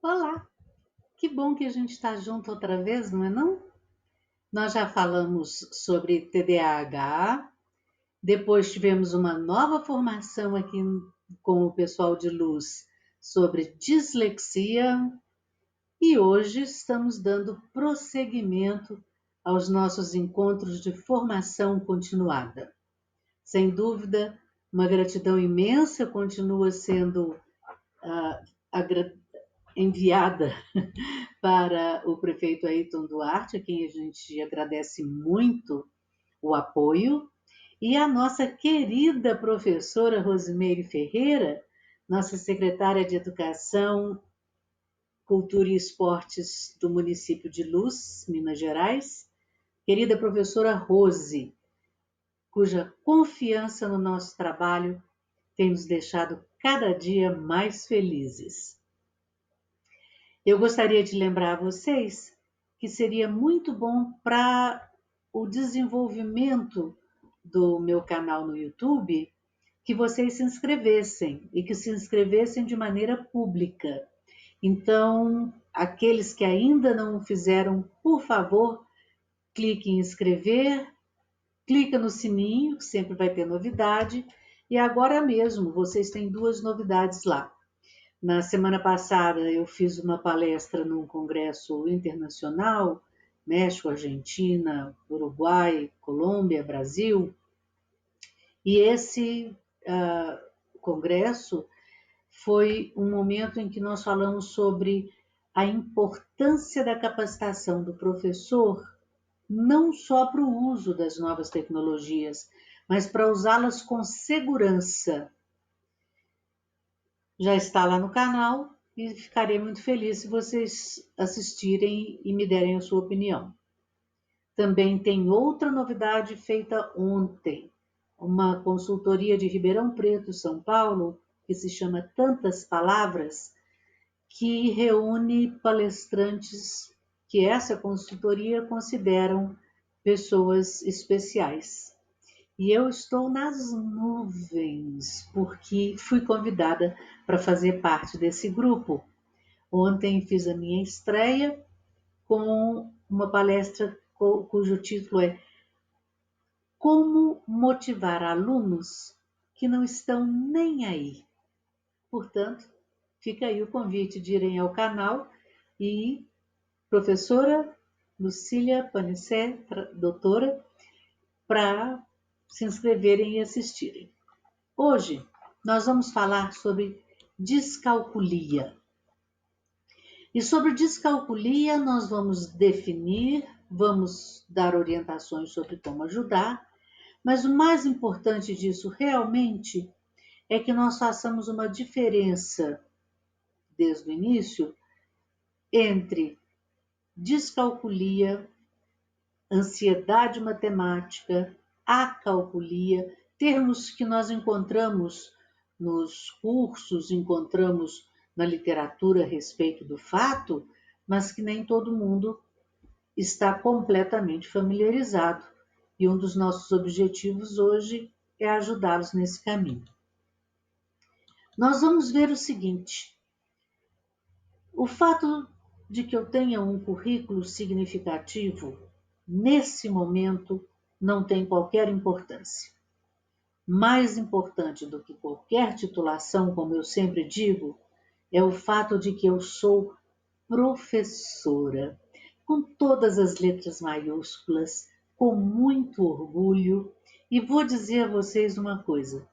Olá, que bom que a gente está junto outra vez, não é não? Nós já falamos sobre TDAH, depois tivemos uma nova formação aqui com o pessoal de Luz sobre dislexia e hoje estamos dando prosseguimento aos nossos encontros de formação continuada. Sem dúvida, uma gratidão imensa continua sendo ah, enviada para o prefeito Ayrton Duarte, a quem a gente agradece muito o apoio, e a nossa querida professora Rosimeire Ferreira, nossa secretária de Educação, Cultura e Esportes do município de Luz, Minas Gerais, querida professora Rose, cuja confiança no nosso trabalho tem nos deixado cada dia mais felizes. Eu gostaria de lembrar a vocês que seria muito bom para o desenvolvimento do meu canal no YouTube que vocês se inscrevessem e que se inscrevessem de maneira pública. Então, aqueles que ainda não o fizeram, por favor, clique em inscrever, clica no sininho, que sempre vai ter novidade, e agora mesmo vocês têm duas novidades lá. Na semana passada, eu fiz uma palestra num congresso internacional, México, Argentina, Uruguai, Colômbia, Brasil, e esse congresso foi um momento em que nós falamos sobre a importância da capacitação do professor, não só para o uso das novas tecnologias, mas para usá-las com segurança. Já está lá no canal e ficarei muito feliz se vocês assistirem e me derem a sua opinião. Também tem outra novidade feita ontem, uma consultoria de Ribeirão Preto, São Paulo, que se chama Tantas Palavras, que reúne palestrantes que essa consultoria consideram pessoas especiais. E eu estou nas nuvens, porque fui convidada para fazer parte desse grupo. Ontem fiz a minha estreia com uma palestra cujo título é Como motivar alunos que não estão nem aí. Portanto, fica aí o convite de irem ao canal e professora Lucília Panicé, doutora, para se inscreverem e assistirem. Hoje nós vamos falar sobre descalculia. E sobre descalculia nós vamos definir, vamos dar orientações sobre como ajudar, mas o mais importante disso realmente é que nós façamos uma diferença desde o início entre descalculia, ansiedade matemática, acalculia, termos que nós encontramos nos cursos, encontramos na literatura a respeito do fato, mas que nem todo mundo está completamente familiarizado. E um dos nossos objetivos hoje é ajudá-los nesse caminho. Nós vamos ver o seguinte: o fato de que eu tenha um currículo significativo, nesse momento, não tem qualquer importância. Mais importante do que qualquer titulação, como eu sempre digo, é o fato de que eu sou professora, com todas as letras maiúsculas, com muito orgulho, e vou dizer a vocês uma coisa: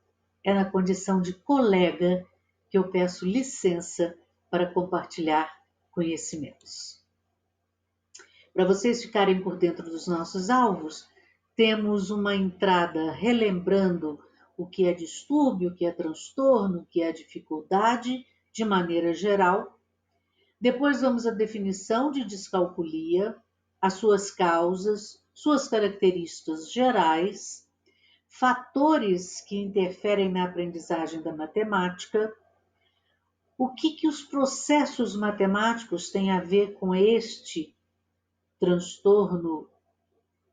é na condição de colega que eu peço licença para compartilhar conhecimentos. Para vocês ficarem por dentro dos nossos alvos, temos uma entrada relembrando o que é distúrbio, o que é transtorno, o que é dificuldade, de maneira geral. Depois vamos à definição de descalculia, as suas causas, suas características gerais, fatores que interferem na aprendizagem da matemática, o que os processos matemáticos têm a ver com este transtorno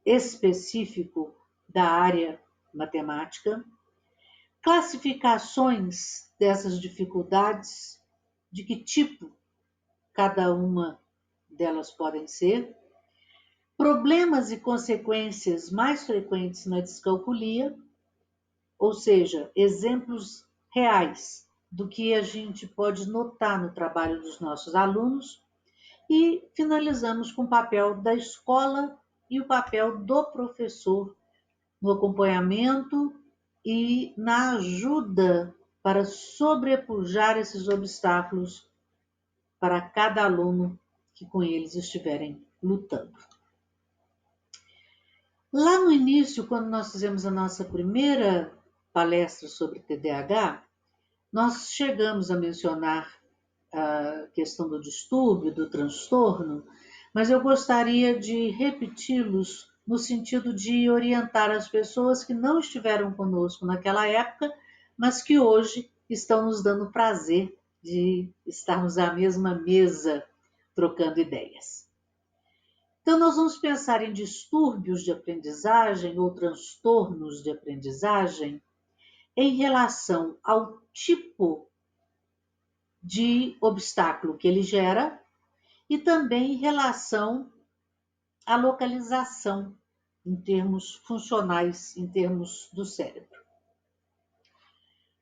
específico da área matemática, classificações dessas dificuldades, de que tipo cada uma delas podem ser, problemas e consequências mais frequentes na descalculia, ou seja, exemplos reais do que a gente pode notar no trabalho dos nossos alunos, e finalizamos com o papel da escola e o papel do professor no acompanhamento e na ajuda para sobrepujar esses obstáculos para cada aluno que com eles estiverem lutando. Lá no início, quando nós fizemos a nossa primeira palestra sobre TDAH, nós chegamos a mencionar a questão do distúrbio, do transtorno, mas eu gostaria de repeti-los no sentido de orientar as pessoas que não estiveram conosco naquela época, mas que hoje estão nos dando prazer de estarmos à mesma mesa trocando ideias. Então, nós vamos pensar em distúrbios de aprendizagem ou transtornos de aprendizagem em relação ao tipo de obstáculo que ele gera e também em relação à localização em termos funcionais, em termos do cérebro.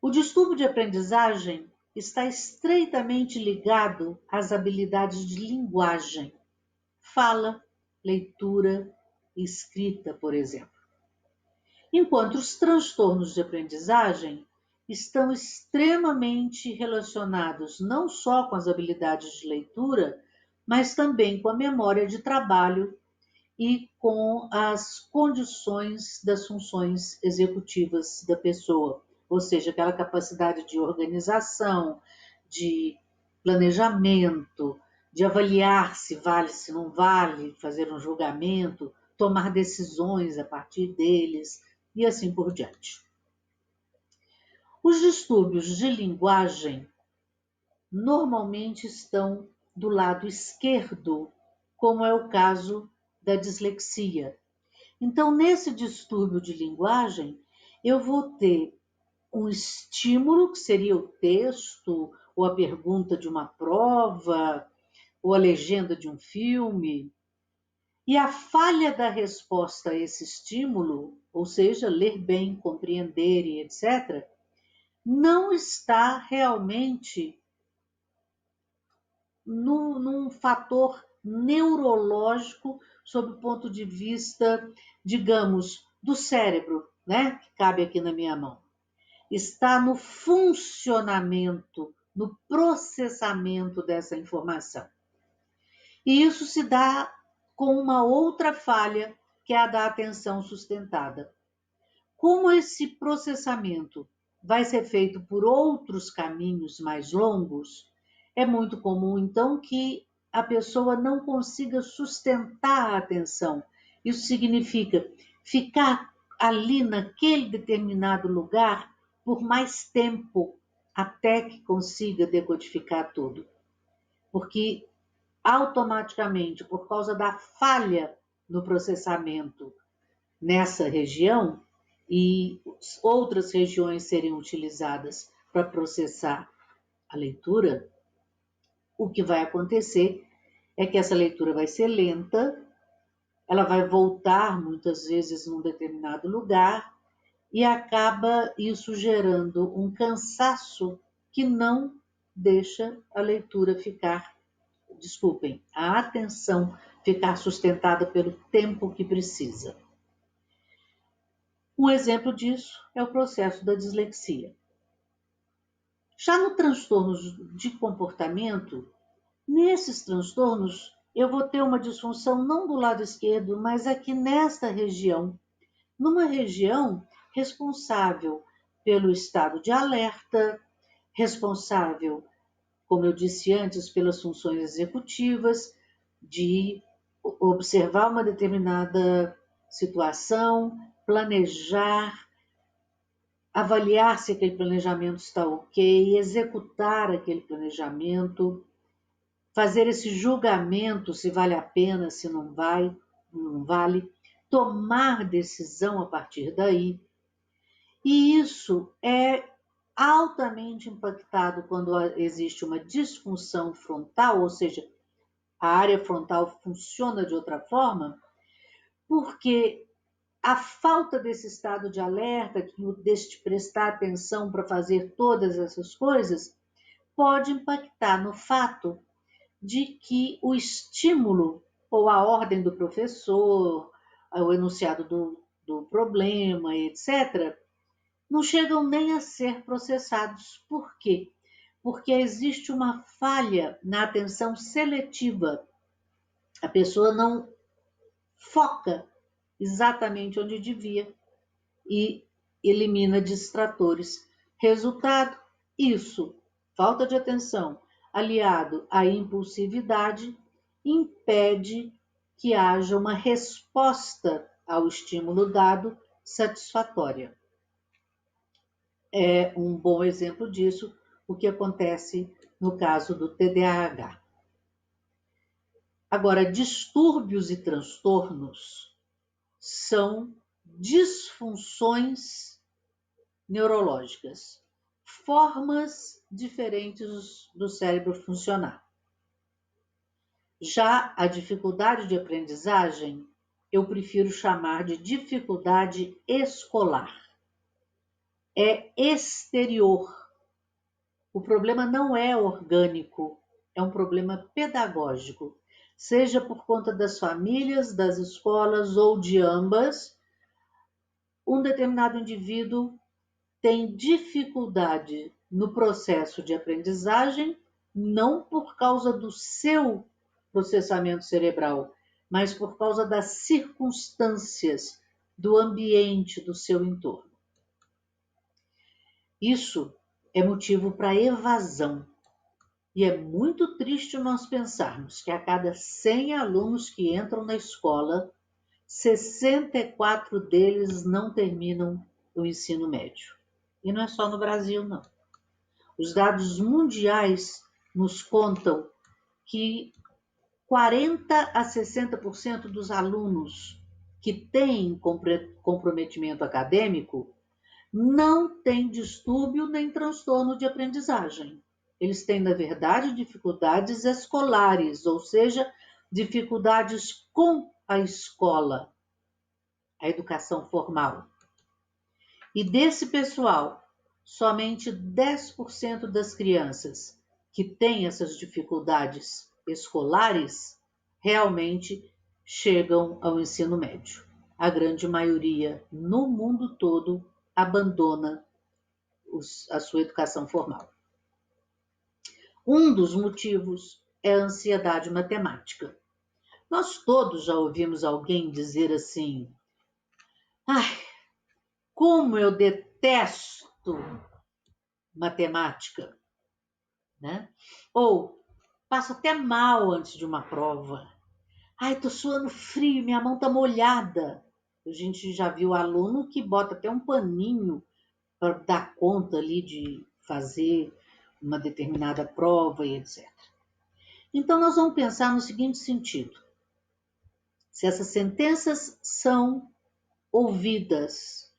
O distúrbio de aprendizagem está estreitamente ligado às habilidades de linguagem, fala, leitura e escrita, por exemplo. Enquanto os transtornos de aprendizagem estão extremamente relacionados não só com as habilidades de leitura, mas também com a memória de trabalho e com as condições das funções executivas da pessoa, ou seja, aquela capacidade de organização, de planejamento, de avaliar se vale, se não vale, fazer um julgamento, tomar decisões a partir deles e assim por diante. Os distúrbios de linguagem normalmente estão do lado esquerdo, como é o caso da dislexia. Então, nesse distúrbio de linguagem, eu vou ter um estímulo, que seria o texto, ou a pergunta de uma prova, ou a legenda de um filme, e a falha da resposta a esse estímulo, ou seja, ler bem, compreender e etc., não está realmente num fator neurológico sob o ponto de vista, digamos, do cérebro, né, que cabe aqui na minha mão. Está no funcionamento, no processamento dessa informação. E isso se dá com uma outra falha, que é a da atenção sustentada. Como esse processamento vai ser feito por outros caminhos mais longos, é muito comum, então, que a pessoa não consiga sustentar a atenção. Isso significa ficar ali naquele determinado lugar por mais tempo, até que consiga decodificar tudo. Porque automaticamente, por causa da falha no processamento nessa região, e outras regiões serem utilizadas para processar a leitura, o que vai acontecer é que essa leitura vai ser lenta, ela vai voltar muitas vezes num determinado lugar e acaba isso gerando um cansaço que não deixa a leitura ficar, desculpem, a atenção ficar sustentada pelo tempo que precisa. Um exemplo disso é o processo da dislexia. Já no transtorno de comportamento, nesses transtornos eu vou ter uma disfunção não do lado esquerdo, mas aqui nesta região, numa região responsável pelo estado de alerta, responsável, como eu disse antes, pelas funções executivas, de observar uma determinada situação, planejar, avaliar se aquele planejamento está ok, executar aquele planejamento, fazer esse julgamento se vale a pena, se não vai, não vale, tomar decisão a partir daí. E isso é altamente impactado quando existe uma disfunção frontal, ou seja, a área frontal funciona de outra forma, porque a falta desse estado de alerta, deste prestar atenção para fazer todas essas coisas, pode impactar no fato de que o estímulo ou a ordem do professor, o enunciado do problema, etc., não chegam nem a ser processados. Por quê? Porque existe uma falha na atenção seletiva. A pessoa não foca exatamente onde devia e elimina distratores. Resultado: isso, falta de atenção, aliado à impulsividade, impede que haja uma resposta ao estímulo dado satisfatória. É um bom exemplo disso o que acontece no caso do TDAH. Agora, distúrbios e transtornos são disfunções neurológicas, formas diferentes do cérebro funcionar. Já a dificuldade de aprendizagem, eu prefiro chamar de dificuldade escolar. É exterior. O problema não é orgânico, é um problema pedagógico, seja por conta das famílias, das escolas ou de ambas. Um determinado indivíduo tem dificuldade no processo de aprendizagem, não por causa do seu processamento cerebral, mas por causa das circunstâncias, do ambiente, do seu entorno. Isso é motivo para evasão. E é muito triste nós pensarmos que a cada 100 alunos que entram na escola, 64 deles não terminam o ensino médio. E não é só no Brasil, não. Os dados mundiais nos contam que 40 a 60% dos alunos que têm comprometimento acadêmico não têm distúrbio nem transtorno de aprendizagem. Eles têm, na verdade, dificuldades escolares, ou seja, dificuldades com a escola, a educação formal. E desse pessoal, somente 10% das crianças que têm essas dificuldades escolares realmente chegam ao ensino médio. A grande maioria no mundo todo abandona a sua educação formal. Um dos motivos é a ansiedade matemática. Nós todos já ouvimos alguém dizer assim: ai, como eu detesto matemática, né? Ou passo até mal antes de uma prova. Ai, tô suando frio, minha mão tá molhada. A gente já viu aluno que bota até um paninho para dar conta ali de fazer uma determinada prova e etc. Então nós vamos pensar no seguinte sentido: se essas sentenças são ouvidas,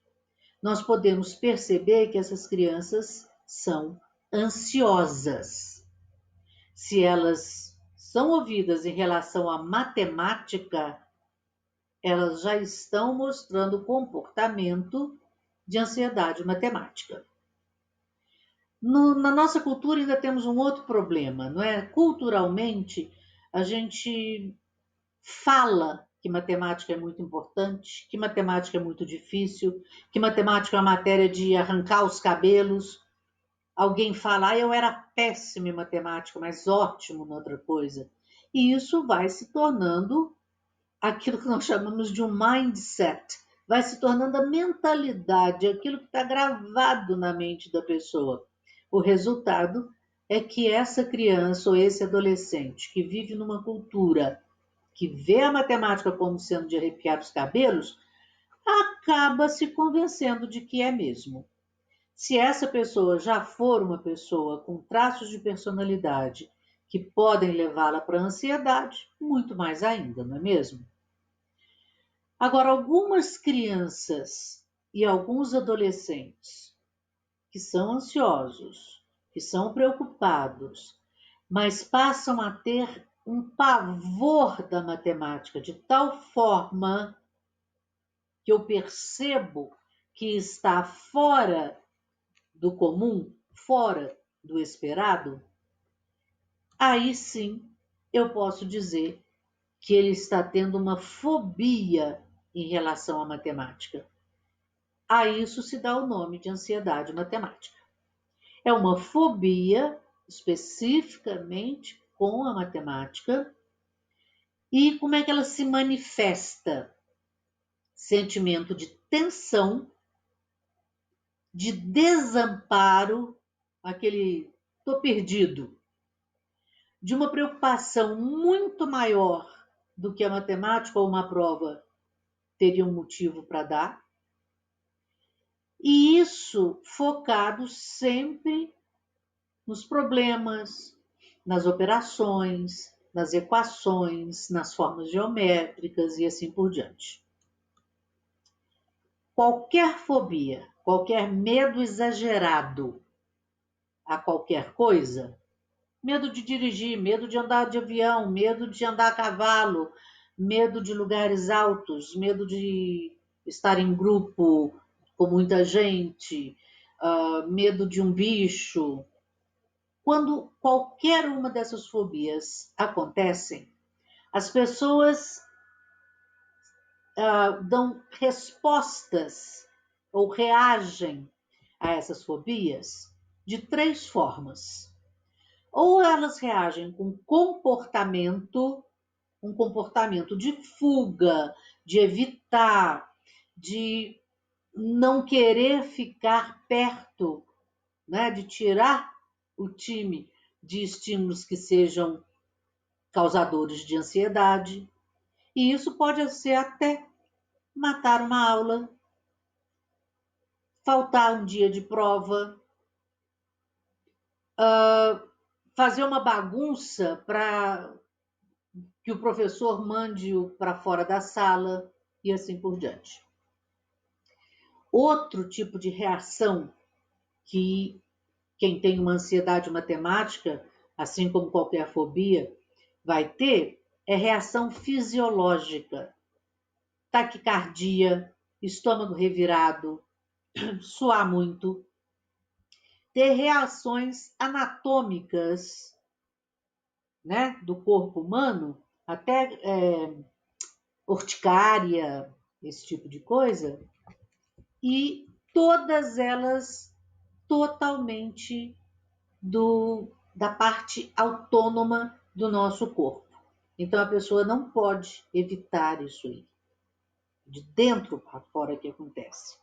nós podemos perceber que essas crianças são ansiosas. Se elas são ouvidas em relação à matemática, elas já estão mostrando comportamento de ansiedade matemática. Na nossa cultura ainda temos um outro problema, não é? Culturalmente, a gente fala que matemática é muito importante, que matemática é muito difícil, que matemática é uma matéria de arrancar os cabelos. Alguém fala, ah, eu era péssimo em matemática, mas ótimo em outra coisa. E isso vai se tornando aquilo que nós chamamos de um mindset, vai se tornando a mentalidade, aquilo que está gravado na mente da pessoa. O resultado é que essa criança ou esse adolescente que vive numa cultura que vê a matemática como sendo de arrepiar os cabelos, acaba se convencendo de que é mesmo. Se essa pessoa já for uma pessoa com traços de personalidade que podem levá-la para a ansiedade, muito mais ainda, não é mesmo? Agora, algumas crianças e alguns adolescentes que são ansiosos, que são preocupados, mas passam a ter um pavor da matemática de tal forma que eu percebo que está fora do comum, fora do esperado, aí sim eu posso dizer que ele está tendo uma fobia em relação à matemática. A isso se dá o nome de ansiedade matemática. É uma fobia especificamente com a matemática. E como é que ela se manifesta? Sentimento de tensão, de desamparo, aquele tô perdido, de uma preocupação muito maior do que a matemática ou uma prova teria um motivo para dar. E isso focado sempre nos problemas, nas operações, nas equações, nas formas geométricas e assim por diante. Qualquer fobia, qualquer medo exagerado a qualquer coisa, medo de dirigir, medo de andar de avião, medo de andar a cavalo, medo de lugares altos, medo de estar em grupo com muita gente, medo de um bicho. Quando qualquer uma dessas fobias acontecem, as pessoas dão respostas ou reagem a essas fobias de três formas. Ou elas reagem com comportamento, um comportamento de fuga, de evitar, de não querer ficar perto, né, de tirar o time de estímulos que sejam causadores de ansiedade. E isso pode ser até matar uma aula, faltar um dia de prova, fazer uma bagunça para que o professor mande-o para fora da sala e assim por diante. Outro tipo de reação que quem tem uma ansiedade matemática, assim como qualquer fobia, vai ter é reação fisiológica. Taquicardia, estômago revirado, suar muito, ter reações anatômicas, né, do corpo humano, até urticária, esse tipo de coisa, e todas elas totalmente da parte autônoma do nosso corpo. Então a pessoa não pode evitar isso aí, de dentro para fora que acontece.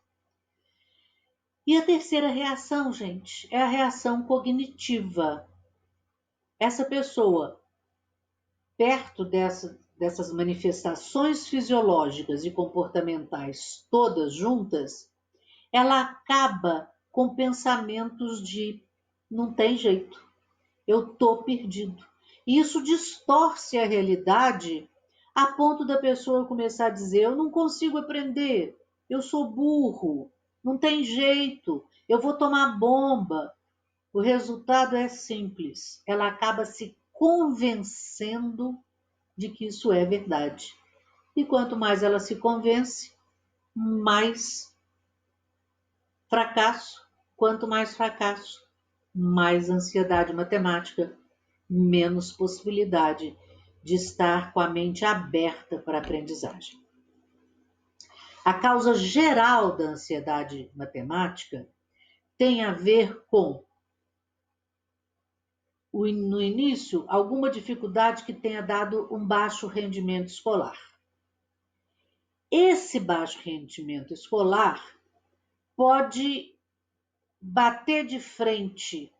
E a terceira reação, gente, é a reação cognitiva. Essa pessoa, perto dessas manifestações fisiológicas e comportamentais todas juntas, ela acaba com pensamentos de não tem jeito, eu tô perdido. E isso distorce a realidade a ponto da pessoa começar a dizer: eu não consigo aprender, eu sou burro, não tem jeito, eu vou tomar bomba. O resultado é simples, ela acaba se convencendo de que isso é verdade. E quanto mais ela se convence, mais fracasso. Quanto mais fracasso, mais ansiedade matemática, menos possibilidade de estar com a mente aberta para a aprendizagem. A causa geral da ansiedade matemática tem a ver com, no início, alguma dificuldade que tenha dado um baixo rendimento escolar. Esse baixo rendimento escolar pode bater de frente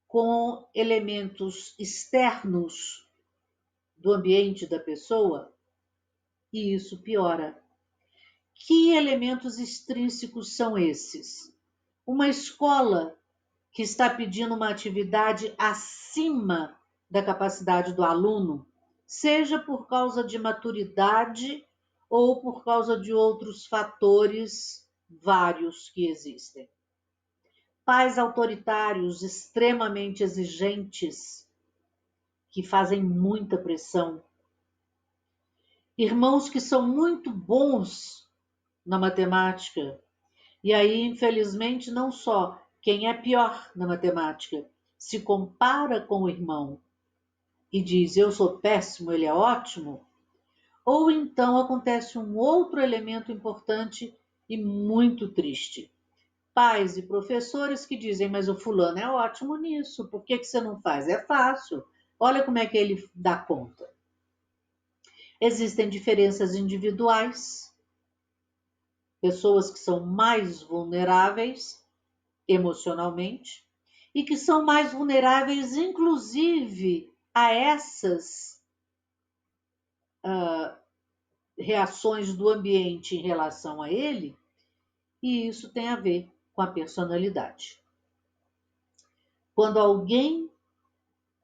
com elementos externos do ambiente da pessoa e isso piora. Que elementos extrínsecos são esses? Uma escola que está pedindo uma atividade acima da capacidade do aluno, seja por causa de maturidade ou por causa de outros fatores vários que existem. pais autoritários, extremamente exigentes, que fazem muita pressão. Irmãos que são muito bons na matemática. E aí, infelizmente, não só quem é pior na matemática se compara com o irmão e diz eu sou péssimo, ele é ótimo, ou então acontece um outro elemento importante e muito triste. Pais e professores que dizem, mas o fulano é ótimo nisso, por que você não faz? É fácil, olha como é que ele dá conta. Existem diferenças individuais, pessoas que são mais vulneráveis emocionalmente e que são mais vulneráveis, inclusive, a essas reações do ambiente em relação a ele, e isso tem a ver com a personalidade. Quando alguém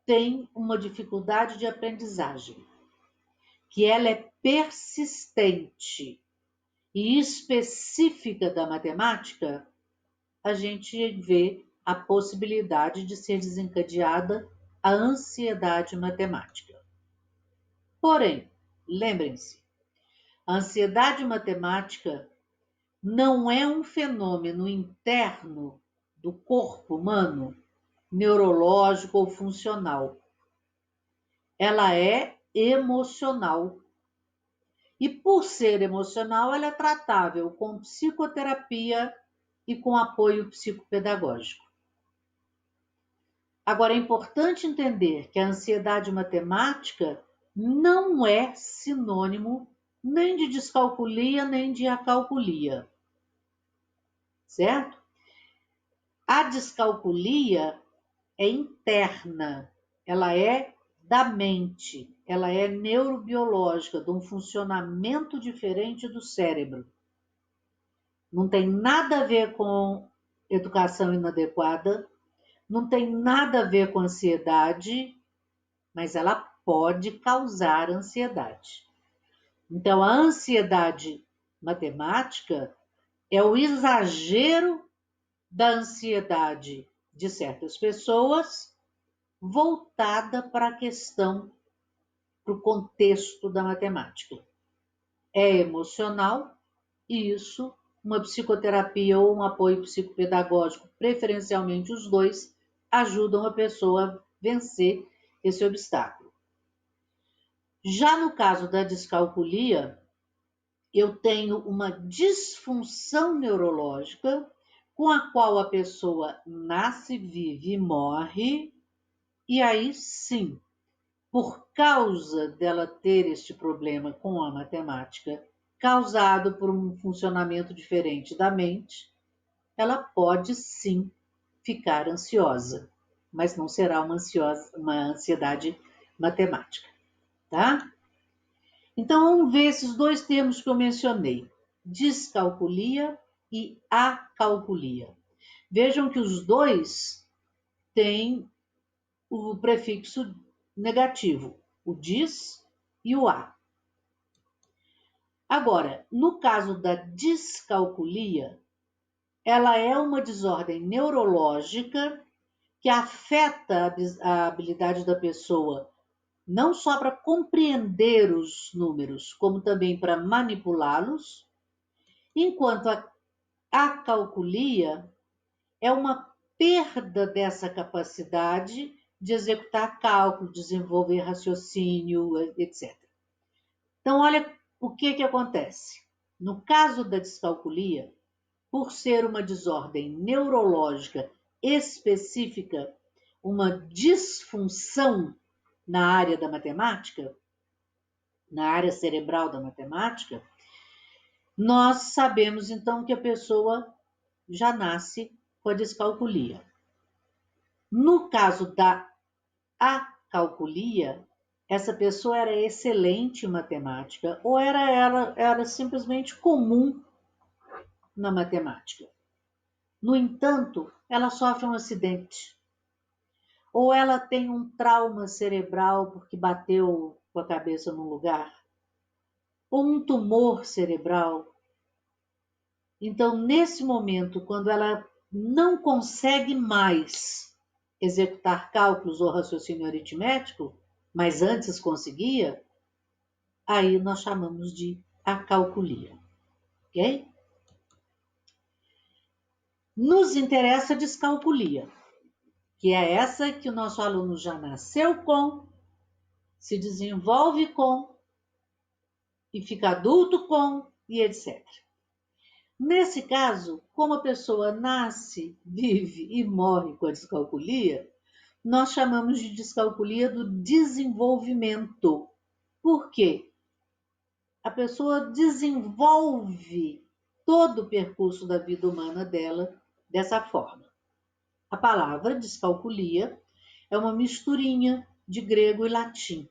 tem uma dificuldade de aprendizagem, que ela é persistente e específica da matemática, a gente vê a possibilidade de ser desencadeada a ansiedade matemática. Porém, lembrem-se, a ansiedade matemática não é um fenômeno interno do corpo humano, neurológico ou funcional. Ela é emocional. E por ser emocional, ela é tratável com psicoterapia e com apoio psicopedagógico. Agora, é importante entender que a ansiedade matemática não é sinônimo nem de descalculia, nem de acalculia, certo? A descalculia é interna, ela é da mente, ela é neurobiológica, de um funcionamento diferente do cérebro. Não tem nada a ver com educação inadequada, não tem nada a ver com ansiedade, mas ela pode causar ansiedade. Então, a ansiedade matemática é o exagero da ansiedade de certas pessoas voltada para a questão, para o contexto da matemática. É emocional e isso, uma psicoterapia ou um apoio psicopedagógico, preferencialmente os dois, ajudam a pessoa a vencer esse obstáculo. Já no caso da descalculia, eu tenho uma disfunção neurológica com a qual a pessoa nasce, vive e morre, e aí sim, por causa dela ter este problema com a matemática, causado por um funcionamento diferente da mente, ela pode sim ficar ansiosa, mas não será uma ansiedade matemática, tá? Então, vamos ver esses dois termos que eu mencionei: descalculia e acalculia. Vejam que os dois têm o prefixo negativo, o dis e o a. Agora, no caso da descalculia, ela é uma desordem neurológica que afeta a habilidade da pessoa não só para compreender os números, como também para manipulá-los, enquanto a acalculia é uma perda dessa capacidade de executar cálculo, desenvolver raciocínio, etc. Então, olha o que acontece. No caso da descalculia, por ser uma desordem neurológica específica, uma disfunção na área da matemática, na área cerebral da matemática, nós sabemos então que a pessoa já nasce com a descalculia. No caso da acalculia, essa pessoa era excelente em matemática ou era simplesmente comum na matemática. No entanto, ela sofre um acidente ou ela tem um trauma cerebral porque bateu com a cabeça num lugar, ou um tumor cerebral. Então, nesse momento, quando ela não consegue mais executar cálculos ou raciocínio aritmético, mas antes conseguia, aí nós chamamos de acalculia, ok? Nos interessa a descalculia, que é essa que o nosso aluno já nasceu com, se desenvolve com, e fica adulto com, e etc. Nesse caso, como a pessoa nasce, vive e morre com a descalculia, nós chamamos de descalculia do desenvolvimento. Por quê? A pessoa desenvolve todo o percurso da vida humana dela dessa forma. A palavra descalculia é uma misturinha de grego e latim.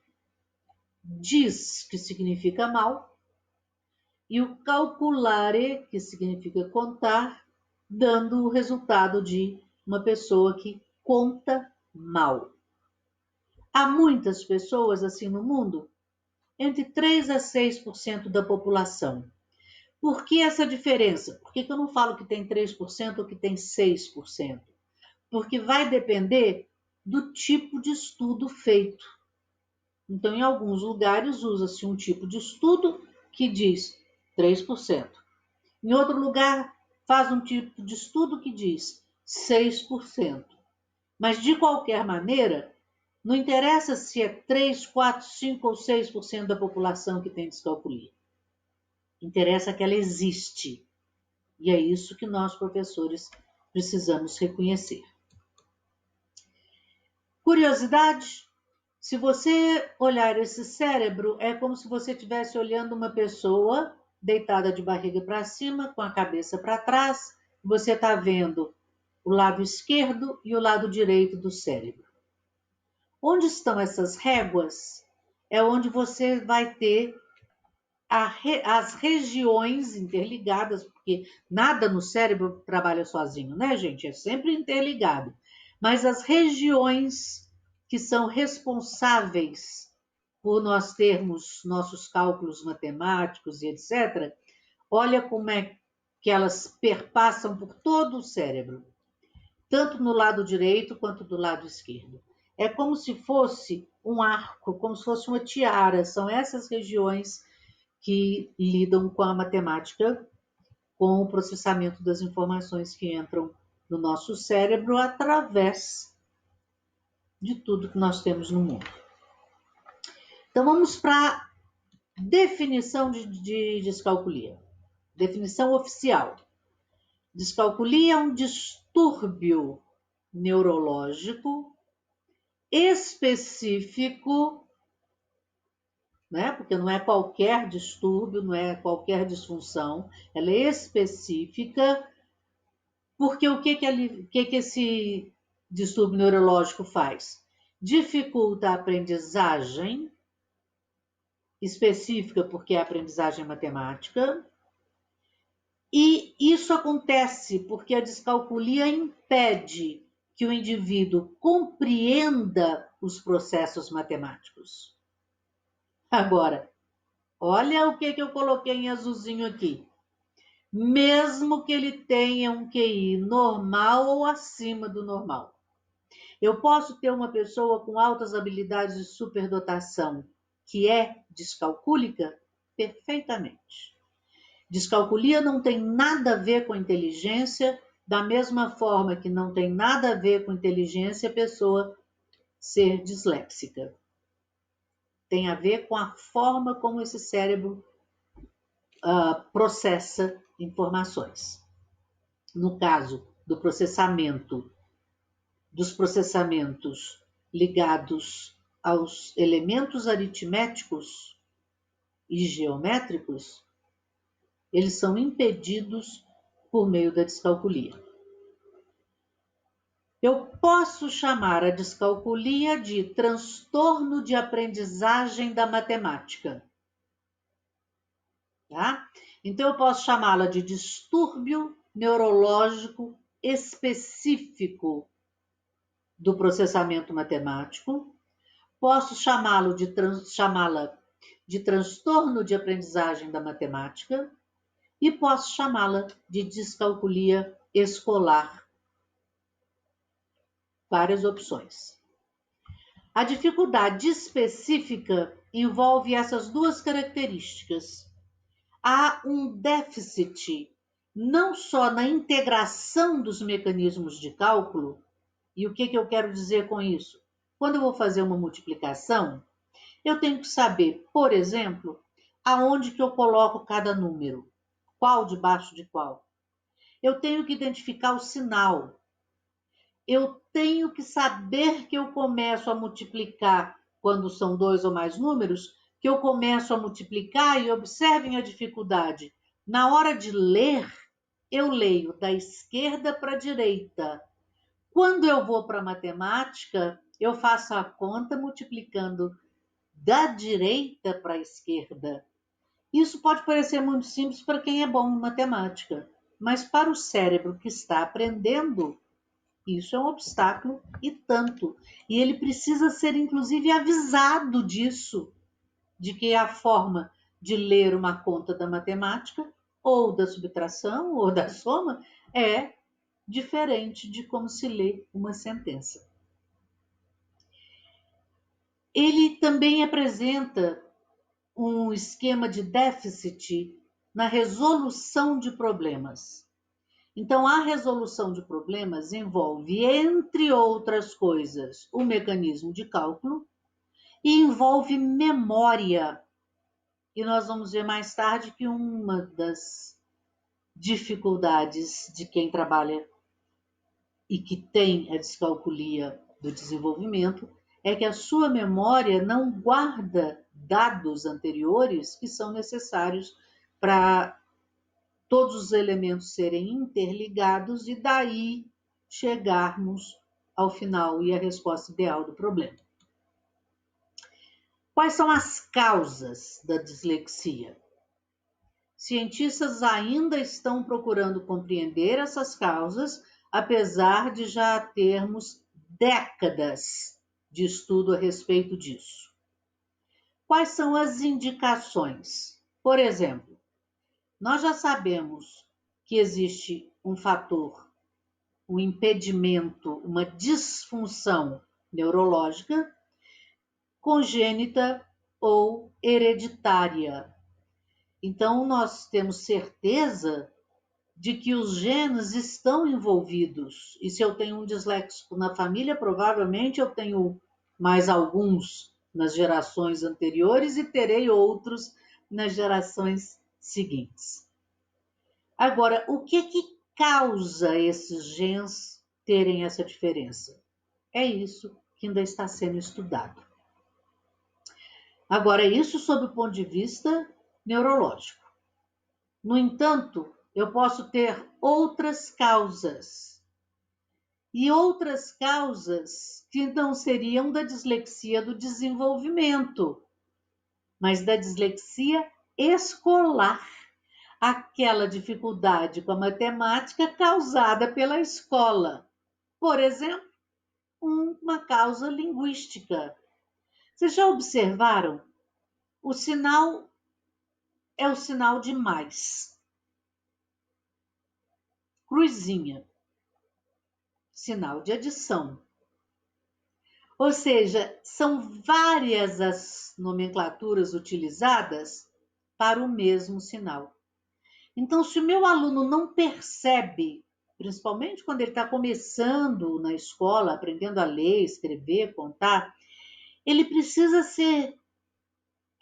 Dis, que significa mal, e o calculare, que significa contar, dando o resultado de uma pessoa que conta mal. Há muitas pessoas assim no mundo, entre 3 a 6% da população. Por que essa diferença? Por que eu não falo que tem 3% ou que tem 6%? Porque vai depender do tipo de estudo feito. Então, em alguns lugares, usa-se um tipo de estudo que diz 3%. Em outro lugar, faz um tipo de estudo que diz 6%. Mas, de qualquer maneira, não interessa se é 3, 4, 5 ou 6% da população que tem descalculia. Interessa que ela existe. E é isso que nós, professores, precisamos reconhecer. Curiosidade? Se você olhar esse cérebro, é como se você estivesse olhando uma pessoa deitada de barriga para cima, com a cabeça para trás. Você está vendo o lado esquerdo e o lado direito do cérebro. Onde estão essas réguas? É onde você vai ter as regiões interligadas, porque nada no cérebro trabalha sozinho, né, gente? É sempre interligado. Mas as regiões que são responsáveis por nós termos nossos cálculos matemáticos e etc., olha como é que elas perpassam por todo o cérebro, tanto no lado direito quanto do lado esquerdo. É como se fosse um arco, como se fosse uma tiara, são essas regiões que lidam com a matemática, com o processamento das informações que entram no nosso cérebro através de tudo que nós temos no mundo. Então vamos para a definição de descalculia. Definição oficial. Descalculia é um distúrbio neurológico específico, né? Porque não é qualquer distúrbio, não é qualquer disfunção, ela é específica, porque o que esse distúrbio neurológico faz? Dificulta a aprendizagem, específica porque é a aprendizagem matemática, e isso acontece porque a descalculia impede que o indivíduo compreenda os processos matemáticos. Agora, olha o que eu coloquei em azulzinho aqui. Mesmo que ele tenha um QI normal ou acima do normal. Eu posso ter uma pessoa com altas habilidades de superdotação que é descalcúlica? Perfeitamente. Descalculia não tem nada a ver com inteligência, da mesma forma que não tem nada a ver com inteligência a pessoa ser disléxica. Tem a ver com a forma como esse cérebro processa informações. No caso do processamento, dos processamentos ligados aos elementos aritméticos e geométricos, eles são impedidos por meio da descalculia. Eu posso chamar a descalculia de transtorno de aprendizagem da matemática. Tá? Então, eu posso chamá-la de distúrbio neurológico específico do processamento matemático, posso chamá-la de transtorno de aprendizagem da matemática e posso chamá-la de descalculia escolar várias opções. A dificuldade específica envolve essas duas características. Há um déficit não só na integração dos mecanismos de cálculo, e o que eu quero dizer com isso? Quando eu vou fazer uma multiplicação, eu tenho que saber, por exemplo, aonde que eu coloco cada número, qual debaixo de qual. Eu tenho que identificar o sinal. Eu tenho que saber que eu começo a multiplicar quando são dois ou mais números, que eu começo a multiplicar e observem a dificuldade. Na hora de ler, eu leio da esquerda para a direita. Quando eu vou para a matemática, eu faço a conta multiplicando da direita para a esquerda. Isso pode parecer muito simples para quem é bom em matemática, mas para o cérebro que está aprendendo, isso é um obstáculo e tanto. E ele precisa ser, inclusive, avisado disso, de que a forma de ler uma conta da matemática, ou da subtração, ou da soma, é diferente de como se lê uma sentença. Ele também apresenta um esquema de déficit na resolução de problemas. Então, a resolução de problemas envolve, entre outras coisas, o mecanismo de cálculo e envolve memória. E nós vamos ver mais tarde que uma das dificuldades de quem trabalha e que tem a descalculia do desenvolvimento é que a sua memória não guarda dados anteriores que são necessários para todos os elementos serem interligados e daí chegarmos ao final e à resposta ideal do problema. Quais são as causas da dislexia? Cientistas ainda estão procurando compreender essas causas, apesar de já termos décadas de estudo a respeito disso. Quais são as indicações? Por exemplo, nós já sabemos que existe um fator, um impedimento, uma disfunção neurológica congênita ou hereditária. Então, nós temos certeza de que os genes estão envolvidos. E se eu tenho um disléxico na família, provavelmente eu tenho mais alguns nas gerações anteriores e terei outros nas gerações seguintes. Agora, o que causa esses genes terem essa diferença? É isso que ainda está sendo estudado. Agora, isso sob o ponto de vista neurológico. No entanto, eu posso ter outras causas. E outras causas que não seriam da dislexia do desenvolvimento, mas da dislexia escolar. Aquela dificuldade com a matemática causada pela escola. Por exemplo, uma causa linguística. Vocês já observaram? O sinal é o sinal de mais. Cruzinha. Sinal de adição. Ou seja, são várias as nomenclaturas utilizadas para o mesmo sinal. Então, se o meu aluno não percebe, principalmente quando ele está começando na escola, aprendendo a ler, escrever, contar, ele precisa ser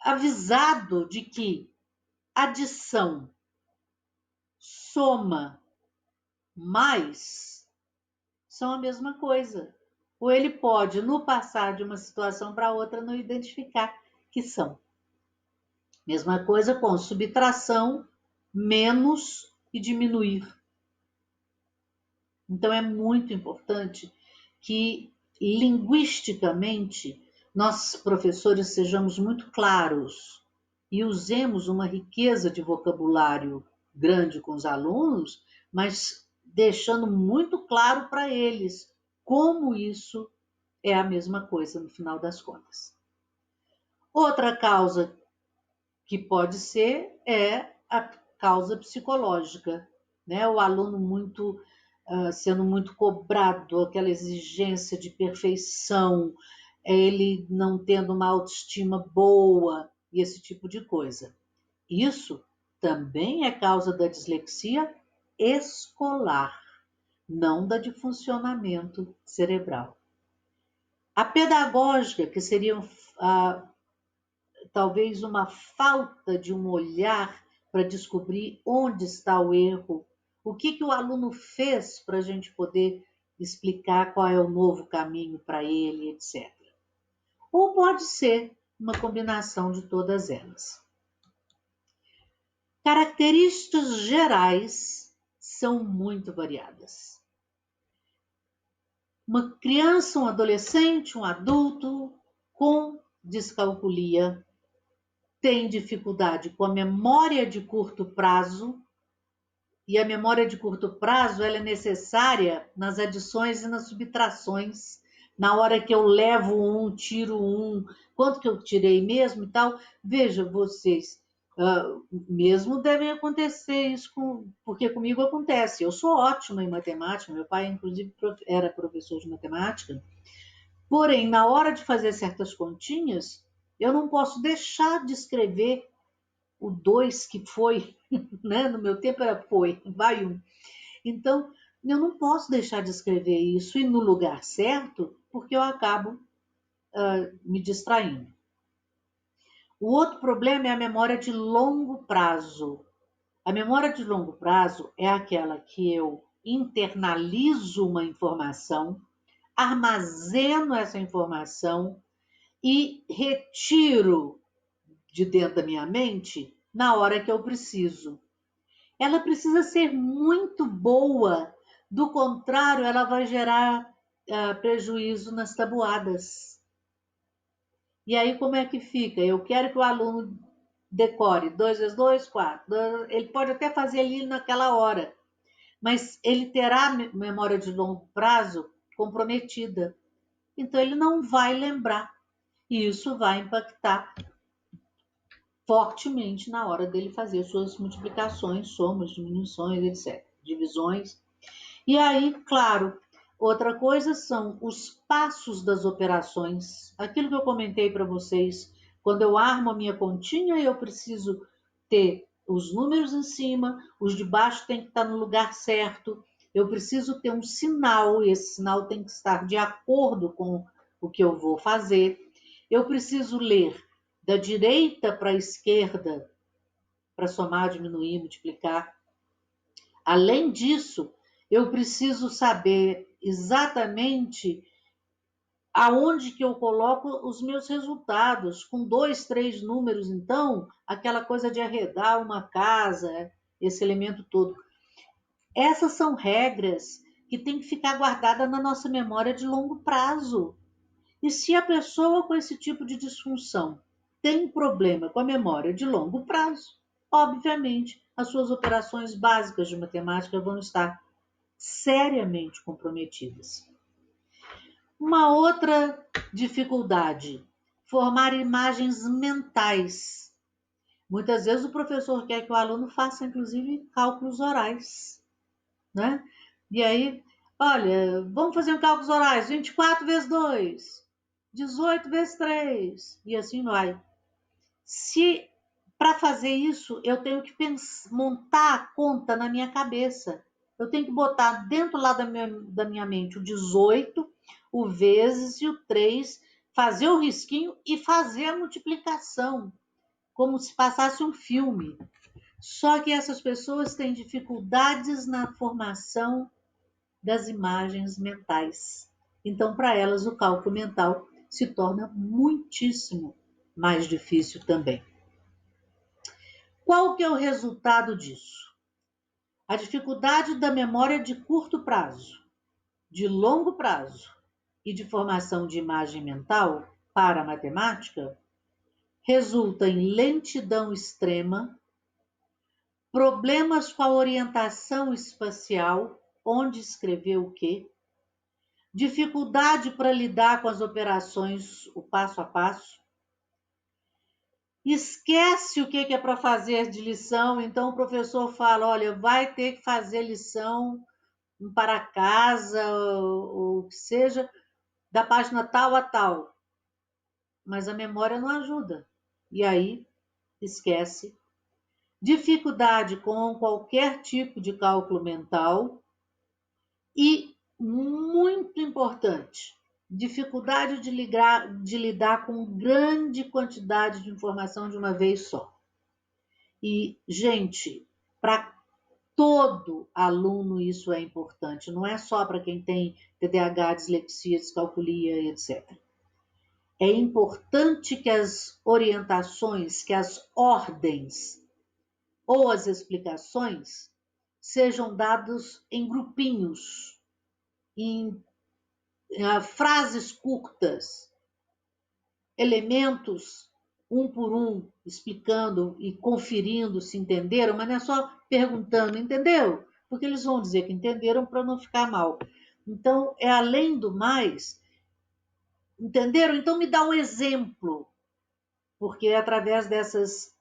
avisado de que adição, soma, mais são a mesma coisa. Ou ele pode, no passar de uma situação para outra, não identificar que são. Mesma coisa com subtração, menos e diminuir. Então é muito importante que linguisticamente nós, professores, sejamos muito claros e usemos uma riqueza de vocabulário grande com os alunos, mas deixando muito claro para eles como isso é a mesma coisa no final das contas. Outra causa que pode ser é a causa psicológica, né? O aluno muito sendo muito cobrado, aquela exigência de perfeição, ele não tendo uma autoestima boa e esse tipo de coisa. Isso também é causa da dislexia escolar, não da de funcionamento cerebral. A pedagógica, que seria talvez uma falta de um olhar para descobrir onde está o erro, o que o aluno fez para a gente poder explicar qual é o novo caminho para ele, etc. Ou pode ser uma combinação de todas elas. Características gerais são muito variadas. Uma criança, um adolescente, um adulto com descalculia tem dificuldade com a memória de curto prazo, e a memória de curto prazo ela é necessária nas adições e nas subtrações. Na hora que eu levo um, tiro um, quanto que eu tirei mesmo e tal. Veja, vocês, mesmo devem acontecer isso, porque comigo acontece. Eu sou ótima em matemática, meu pai, inclusive, era professor de matemática, porém, na hora de fazer certas continhas, eu não posso deixar de escrever o 2 que foi, né? No meu tempo era foi, vai um. Então, eu não posso deixar de escrever isso e no lugar certo, porque eu acabo me distraindo. O outro problema é a memória de longo prazo. A memória de longo prazo é aquela que eu internalizo uma informação, armazeno essa informação e retiro de dentro da minha mente na hora que eu preciso. Ela precisa ser muito boa, do contrário, ela vai gerar prejuízo nas tabuadas. E aí, como é que fica? Eu quero que o aluno decore 2 vezes 2, 4. Ele pode até fazer ali naquela hora, mas ele terá memória de longo prazo comprometida. Então, ele não vai lembrar. E isso vai impactar fortemente na hora dele fazer suas multiplicações, somas, diminuições, etc. Divisões. E aí, claro, outra coisa são os passos das operações. Aquilo que eu comentei para vocês, quando eu armo a minha continha, eu preciso ter os números em cima, os de baixo tem que estar no lugar certo, eu preciso ter um sinal, e esse sinal tem que estar de acordo com o que eu vou fazer. Eu preciso ler da direita para a esquerda para somar, diminuir, multiplicar. Além disso, eu preciso saber exatamente aonde que eu coloco os meus resultados. Com 2, 3 números, então, aquela coisa de arredar uma casa, esse elemento todo. Essas são regras que têm que ficar guardadas na nossa memória de longo prazo. E se a pessoa com esse tipo de disfunção tem problema com a memória de longo prazo, obviamente as suas operações básicas de matemática vão estar seriamente comprometidas. Uma outra dificuldade, formar imagens mentais. Muitas vezes o professor quer que o aluno faça, inclusive, cálculos orais, né? E aí, olha, vamos fazer um cálculos orais, 24 vezes 2, 18 vezes 3, e assim vai. Se para fazer isso eu tenho que montar a conta na minha cabeça, eu tenho que botar dentro lá da minha mente o 18, o vezes e o 3, fazer o risquinho e fazer a multiplicação, como se passasse um filme. Só que essas pessoas têm dificuldades na formação das imagens mentais. Então, para elas, o cálculo mental se torna muitíssimo mais difícil também. Qual que é o resultado disso? A dificuldade da memória de curto prazo, de longo prazo e de formação de imagem mental para a matemática resulta em lentidão extrema, problemas com a orientação espacial, onde escrever o quê, dificuldade para lidar com as operações, o passo a passo, esquece o que é para fazer de lição, então o professor fala, olha, vai ter que fazer lição um para casa, ou o que seja, da página tal a tal. Mas a memória não ajuda. E aí, esquece. Dificuldade com qualquer tipo de cálculo mental. E, muito importante, dificuldade de lidar com grande quantidade de informação de uma vez só. E, gente, para todo aluno isso é importante, não é só para quem tem TDAH, dislexia, descalculia, etc. É importante que as orientações, que as ordens ou as explicações sejam dados em grupinhos, em frases curtas, elementos um por um, explicando e conferindo se entenderam, mas não é só perguntando, entendeu? Porque eles vão dizer que entenderam para não ficar mal. Então, é além do mais, entenderam? Então, me dá um exemplo, porque é através dessas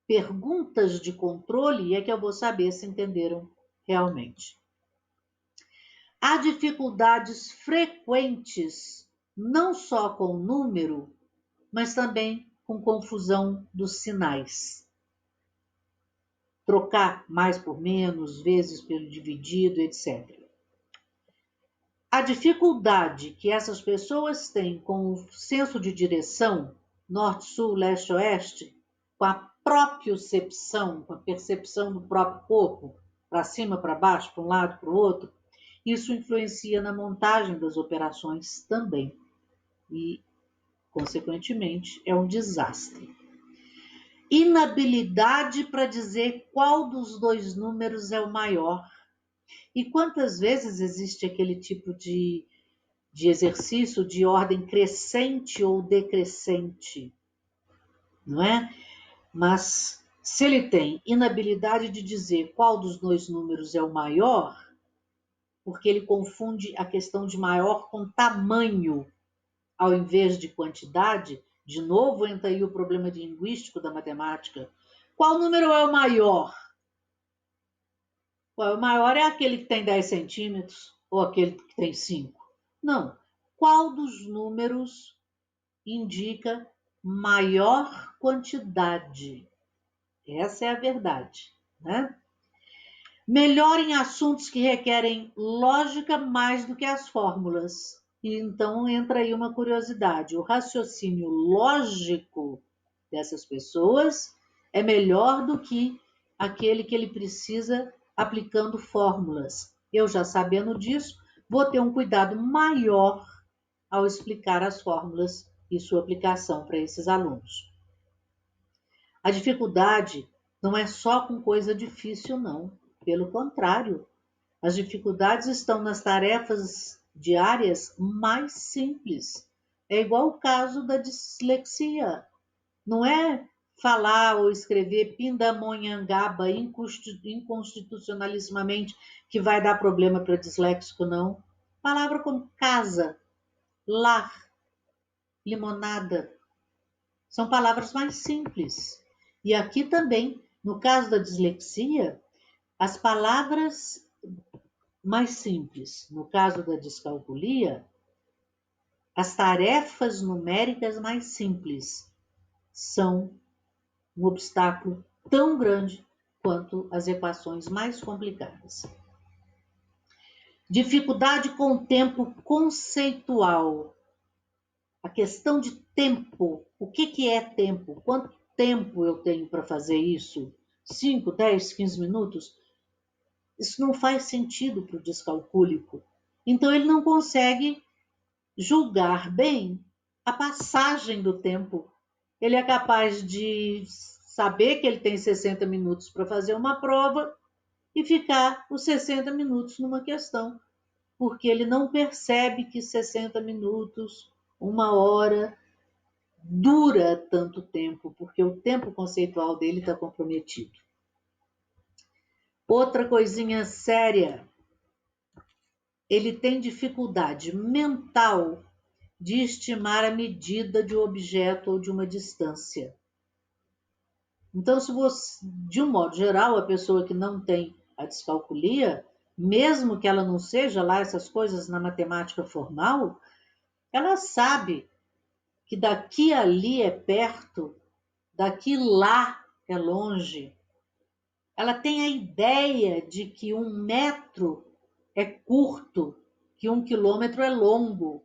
perguntas de controle é que eu vou saber se entenderam realmente. Há dificuldades frequentes, não só com o número, mas também com confusão dos sinais. Trocar mais por menos, vezes pelo dividido, etc. A dificuldade que essas pessoas têm com o senso de direção, norte, sul, leste, oeste, com a propiocepção, com a percepção do próprio corpo, para cima, para baixo, para um lado, para o outro, isso influencia na montagem das operações também. E, consequentemente, é um desastre. Inabilidade para dizer qual dos dois números é o maior. E quantas vezes existe aquele tipo de exercício de ordem crescente ou decrescente, não é? Mas se ele tem inabilidade de dizer qual dos dois números é o maior, porque ele confunde a questão de maior com tamanho, ao invés de quantidade, de novo entra aí o problema linguístico da matemática. Qual número é o maior? O maior é aquele que tem 10 centímetros ou aquele que tem 5? Não. Qual dos números indica maior quantidade? Essa é a verdade, né? Melhor em assuntos que requerem lógica mais do que as fórmulas. E então entra aí uma curiosidade. O raciocínio lógico dessas pessoas é melhor do que aquele que ele precisa aplicando fórmulas. Eu já sabendo disso, vou ter um cuidado maior ao explicar as fórmulas e sua aplicação para esses alunos. A dificuldade não é só com coisa difícil, não. Pelo contrário, as dificuldades estão nas tarefas diárias mais simples. É igual o caso da dislexia. Não é falar ou escrever pindamonhangaba inconstitucionalissimamente que vai dar problema para disléxico, não. Palavra como casa, lar, limonada, são palavras mais simples. E aqui também, no caso da dislexia, as palavras mais simples. No caso da descalculia, as tarefas numéricas mais simples são um obstáculo tão grande quanto as equações mais complicadas. Dificuldade com o tempo conceitual. A questão de tempo. O que é tempo? Quanto tempo eu tenho para fazer isso? 5, 10, 15 minutos? Isso não faz sentido para o descalcúlico. Então, ele não consegue julgar bem a passagem do tempo. Ele é capaz de saber que ele tem 60 minutos para fazer uma prova e ficar os 60 minutos numa questão, porque ele não percebe que 60 minutos, uma hora, dura tanto tempo, porque o tempo conceitual dele está comprometido. Outra coisinha séria, ele tem dificuldade mental de estimar a medida de um objeto ou de uma distância. Então, se você, de um modo geral, a pessoa que não tem a descalculia, mesmo que ela não seja lá essas coisas na matemática formal, ela sabe que daqui ali é perto, daqui lá é longe. Ela tem a ideia de que 1 metro é curto, que 1 quilômetro é longo.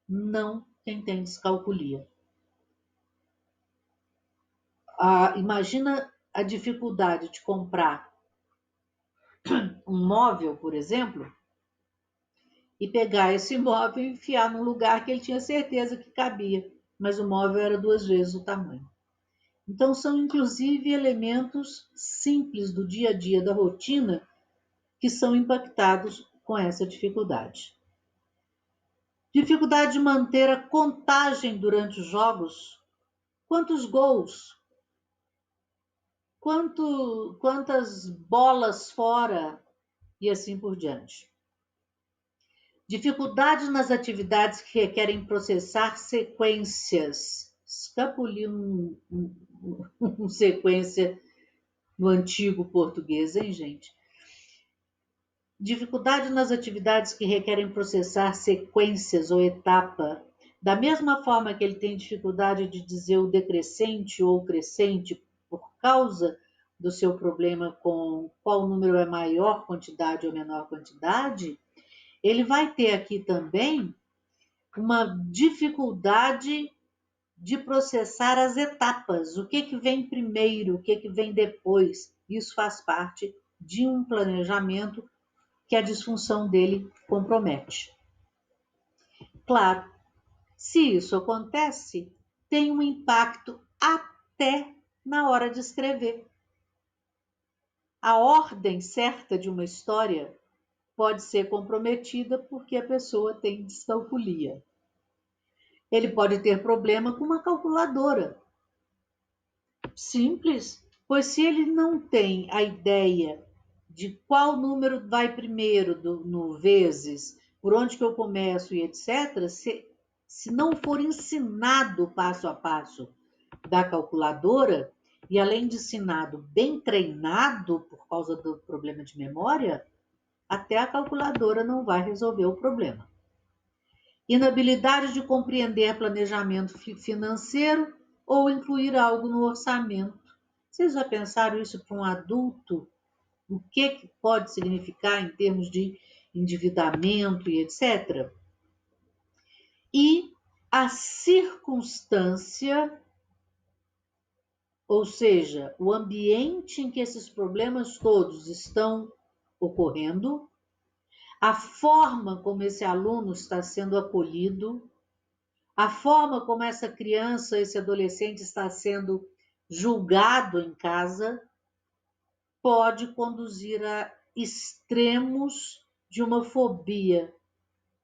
Não quem tem descalculia. Imagina a dificuldade de comprar um móvel, por exemplo, e pegar esse móvel e enfiar num lugar que ele tinha certeza que cabia, mas o móvel era 2 vezes o tamanho. Então, são inclusive elementos simples do dia a dia, da rotina, que são impactados com essa dificuldade. Dificuldade de manter a contagem durante os jogos. Quantos gols? Quantas bolas fora? E assim por diante. Dificuldades nas atividades que requerem processar sequências. Escapulir sequência no antigo português, hein, gente? Dificuldade nas atividades que requerem processar sequências ou etapa. Da mesma forma que ele tem dificuldade de dizer o decrescente ou crescente por causa do seu problema com qual número é maior quantidade ou menor quantidade, ele vai ter aqui também uma dificuldade de processar as etapas, o que vem primeiro, o que vem depois. Isso faz parte de um planejamento que a disfunção dele compromete. Claro, se isso acontece, tem um impacto até na hora de escrever. A ordem certa de uma história pode ser comprometida porque a pessoa tem descalculia. Ele pode ter problema com uma calculadora. Simples, pois se ele não tem a ideia de qual número vai primeiro no vezes, por onde que eu começo e etc., se não for ensinado passo a passo da calculadora, e além de ensinado, bem treinado por causa do problema de memória, até a calculadora não vai resolver o problema. Inabilidade de compreender planejamento financeiro ou incluir algo no orçamento. Vocês já pensaram isso para um adulto? O que pode significar em termos de endividamento e etc. E a circunstância, ou seja, o ambiente em que esses problemas todos estão ocorrendo, a forma como esse aluno está sendo acolhido, a forma como essa criança, esse adolescente está sendo julgado em casa, pode conduzir a extremos de uma fobia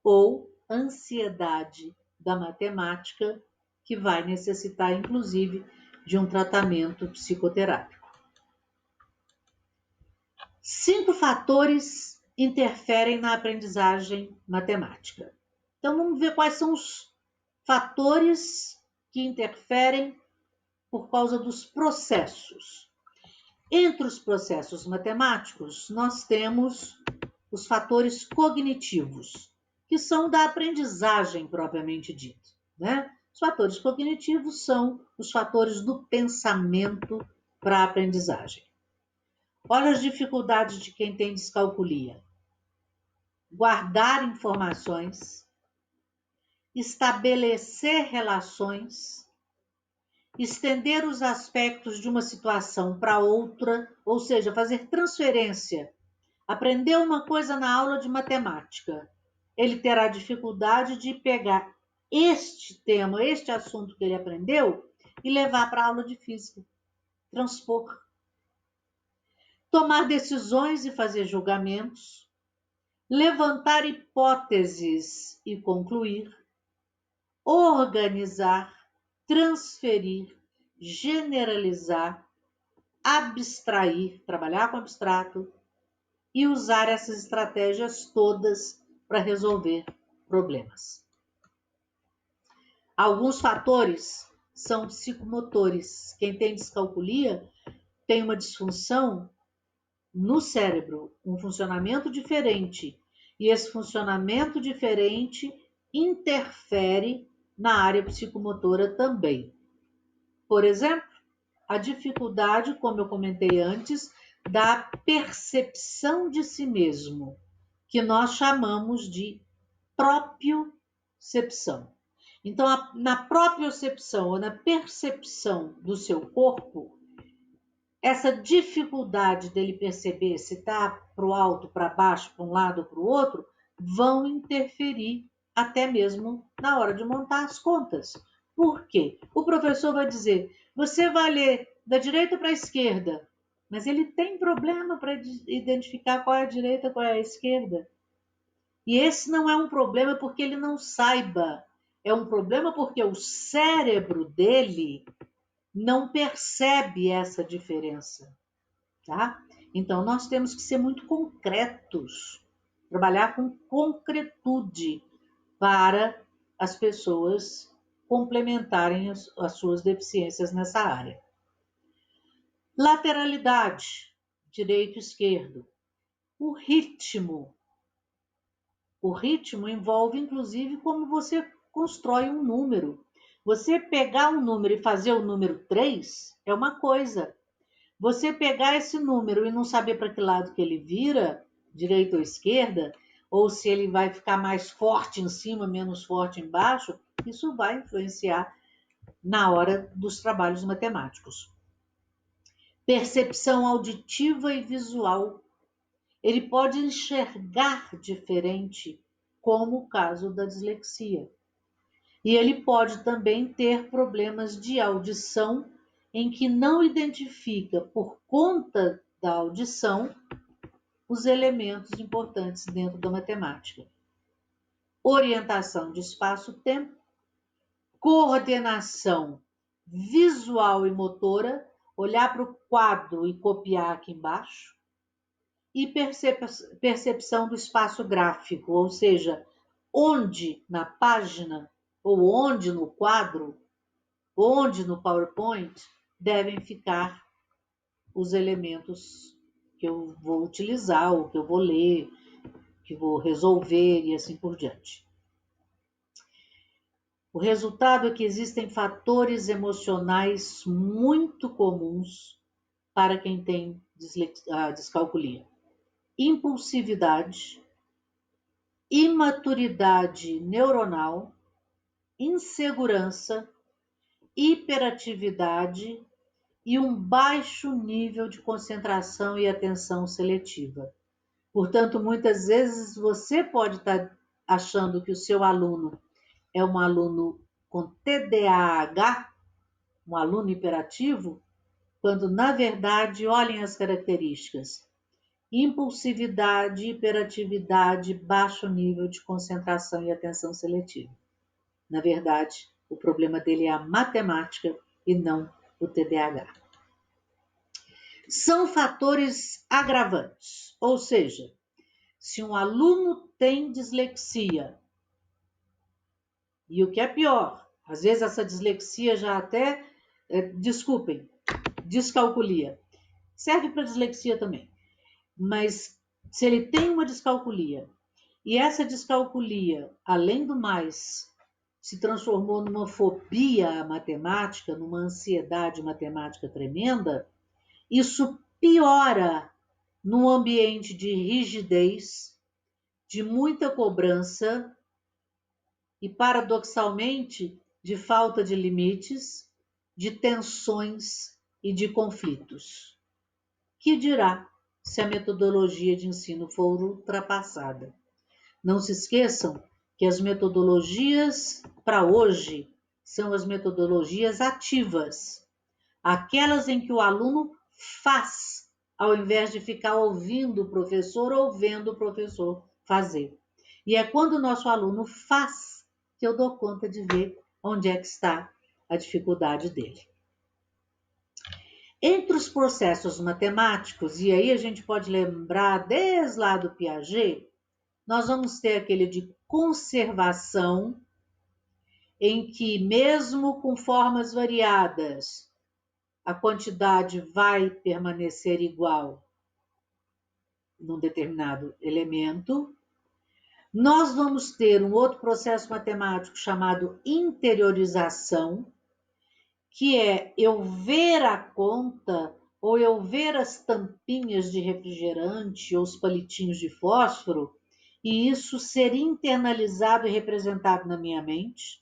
ou ansiedade da matemática, que vai necessitar, inclusive, de um tratamento psicoterápico. 5 fatores interferem na aprendizagem matemática. Então, vamos ver quais são os fatores que interferem por causa dos processos. Entre os processos matemáticos, nós temos os fatores cognitivos, que são da aprendizagem propriamente dita, né? Os fatores cognitivos são os fatores do pensamento para a aprendizagem. Olha as dificuldades de quem tem descalculia. Guardar informações, estabelecer relações, estender os aspectos de uma situação para outra, ou seja, fazer transferência. Aprendeu uma coisa na aula de matemática, ele terá dificuldade de pegar este tema, este assunto que ele aprendeu e levar para a aula de física, transpor. Tomar decisões e fazer julgamentos, levantar hipóteses e concluir, organizar, transferir, generalizar, abstrair, trabalhar com abstrato e usar essas estratégias todas para resolver problemas. Alguns fatores são psicomotores. Quem tem descalculia tem uma disfunção no cérebro um funcionamento diferente, e esse funcionamento diferente interfere na área psicomotora também. Por exemplo, a dificuldade, como eu comentei antes, da percepção de si mesmo, que nós chamamos de propiocepção. Então, na propiocepção ou na percepção do seu corpo, essa dificuldade dele perceber se está para o alto, para baixo, para um lado ou para o outro, vão interferir até mesmo na hora de montar as contas. Por quê? O professor vai dizer, você vai ler da direita para a esquerda, mas ele tem problema para identificar qual é a direita e qual é a esquerda. E esse não é um problema porque ele não saiba, é um problema porque o cérebro dele não percebe essa diferença, tá? Então, nós temos que ser muito concretos, trabalhar com concretude para as pessoas complementarem as suas deficiências nessa área. Lateralidade, direito e esquerdo. O ritmo envolve, inclusive, como você constrói um número. Você pegar um número e fazer o número 3 é uma coisa. Você pegar esse número e não saber para que lado que ele vira, direita ou esquerda, ou se ele vai ficar mais forte em cima, menos forte embaixo, isso vai influenciar na hora dos trabalhos matemáticos. Percepção auditiva e visual. Ele pode enxergar diferente, como o caso da dislexia. E ele pode também ter problemas de audição em que não identifica, por conta da audição, os elementos importantes dentro da matemática. Orientação de espaço-tempo, coordenação visual e motora, olhar para o quadro e copiar aqui embaixo, e percepção do espaço gráfico, ou seja, onde na página, ou onde no quadro, onde no PowerPoint devem ficar os elementos que eu vou utilizar, ou que eu vou ler, que vou resolver e assim por diante. O resultado é que existem fatores emocionais muito comuns para quem tem descalculia. Impulsividade, imaturidade neuronal, insegurança, hiperatividade e um baixo nível de concentração e atenção seletiva. Portanto, muitas vezes você pode estar achando que o seu aluno é um aluno com TDAH, um aluno hiperativo, quando na verdade, olhem as características: impulsividade, hiperatividade, baixo nível de concentração e atenção seletiva. Na verdade, o problema dele é a matemática e não o TDAH. São fatores agravantes, ou seja, se um aluno tem dislexia, e o que é pior, às vezes essa dislexia já até, descalculia, serve para dislexia também, mas se ele tem uma descalculia, e essa descalculia, além do mais, se transformou numa fobia matemática, numa ansiedade matemática tremenda, isso piora num ambiente de rigidez, de muita cobrança e, paradoxalmente, de falta de limites, de tensões e de conflitos. Que dirá se a metodologia de ensino for ultrapassada? Não se esqueçam que as metodologias para hoje são as metodologias ativas, aquelas em que o aluno faz, ao invés de ficar ouvindo o professor ou vendo o professor fazer. E é quando o nosso aluno faz que eu dou conta de ver onde é que está a dificuldade dele. Entre os processos matemáticos, e aí a gente pode lembrar desde lá do Piaget, nós vamos ter aquele de conservação, em que mesmo com formas variadas, a quantidade vai permanecer igual. num determinado elemento. Nós vamos ter um outro processo matemático chamado interiorização, que é eu ver a conta ou eu ver as tampinhas de refrigerante ou os palitinhos de fósforo e isso ser internalizado e representado na minha mente.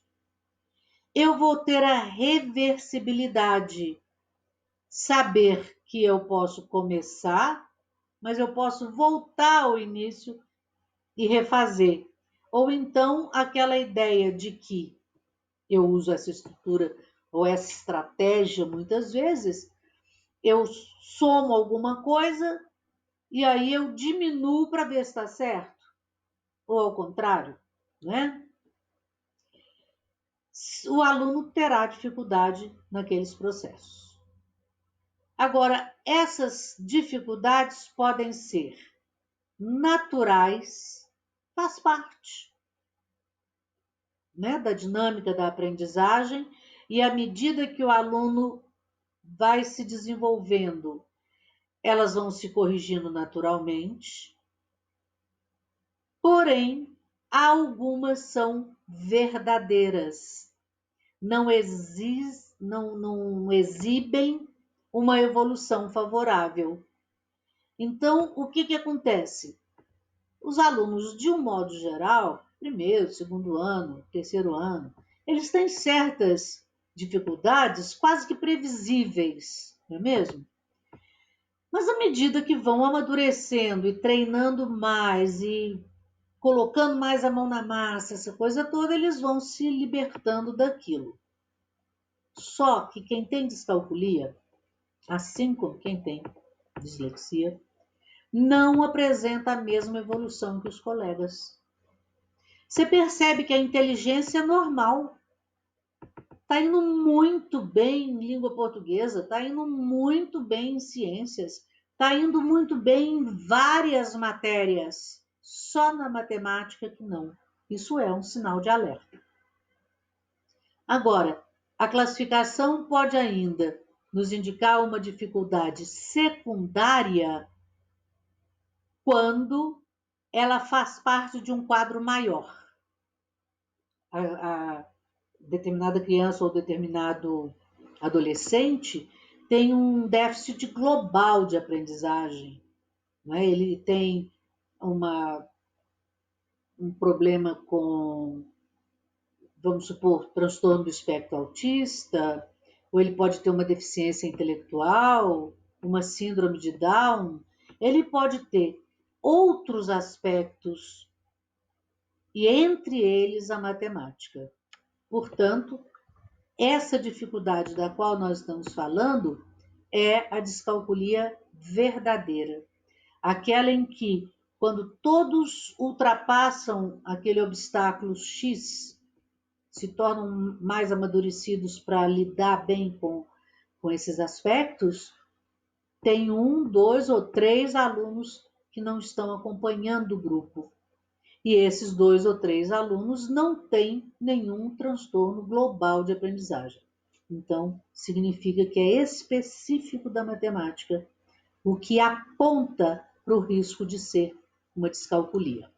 Eu vou ter a reversibilidade, saber que eu posso começar, mas eu posso voltar ao início e refazer. Ou então aquela ideia de que eu uso essa estrutura ou essa estratégia muitas vezes, eu somo alguma coisa e aí eu diminuo para ver se está certo. Ou ao contrário, né? O aluno terá dificuldade naqueles processos. Agora, essas dificuldades podem ser naturais, faz parte, né, da dinâmica da aprendizagem, e à medida que o aluno vai se desenvolvendo, elas vão se corrigindo naturalmente, porém, algumas são verdadeiras, não exibem uma evolução favorável. Então, o que acontece? Os alunos, de um modo geral, primeiro, segundo ano, terceiro ano, eles têm certas dificuldades quase que previsíveis, não é mesmo? Mas à medida que vão amadurecendo e treinando mais e colocando mais a mão na massa, essa coisa toda, eles vão se libertando daquilo. Só que quem tem descalculia, assim como quem tem dislexia, não apresenta a mesma evolução que os colegas. Você percebe que a inteligência é normal. Está indo muito bem em língua portuguesa, está indo muito bem em ciências, está indo muito bem em várias matérias, só na matemática que não. Isso é um sinal de alerta. Agora, a classificação pode ainda nos indicar uma dificuldade secundária quando ela faz parte de um quadro maior. A determinada criança ou determinado adolescente tem um déficit global de aprendizagem. Né? Ele tem um problema com, vamos supor, transtorno do espectro autista, ou ele pode ter uma deficiência intelectual, uma síndrome de Down, ele pode ter outros aspectos, e entre eles a matemática. Portanto, essa dificuldade da qual nós estamos falando é a descalculia verdadeira. Aquela em que, quando todos ultrapassam aquele obstáculo X, se tornam mais amadurecidos para lidar bem com esses aspectos, tem um, dois ou três alunos que não estão acompanhando o grupo. E esses 2 ou 3 alunos não têm nenhum transtorno global de aprendizagem. Então, significa que é específico da matemática, o que aponta para o risco de ser uma descalculia.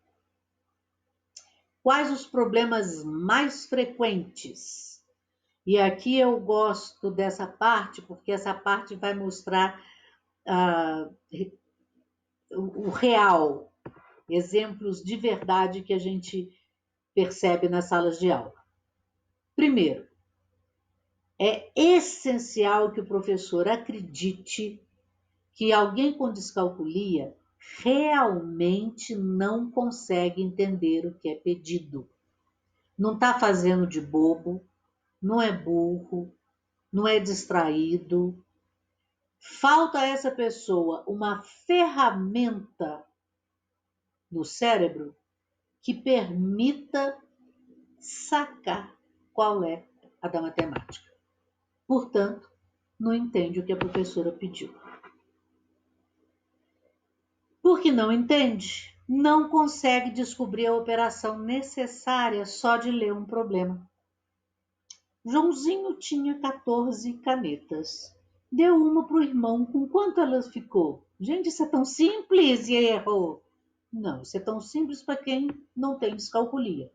Quais os problemas mais frequentes? E aqui eu gosto dessa parte, porque essa parte vai mostrar o real, exemplos de verdade que a gente percebe nas salas de aula. Primeiro, é essencial que o professor acredite que alguém com descalculia realmente não consegue entender o que é pedido. Não está fazendo de bobo, não é burro, não é distraído. Falta a essa pessoa uma ferramenta no cérebro que permita sacar qual é a da matemática. Portanto, não entende o que a professora pediu. Porque não entende, não consegue descobrir a operação necessária só de ler um problema. Joãozinho tinha 14 canetas Deu uma para o irmão. Com quanto ela ficou? Gente, isso é tão simples e errou. Não, isso é tão simples para quem não tem descalculia.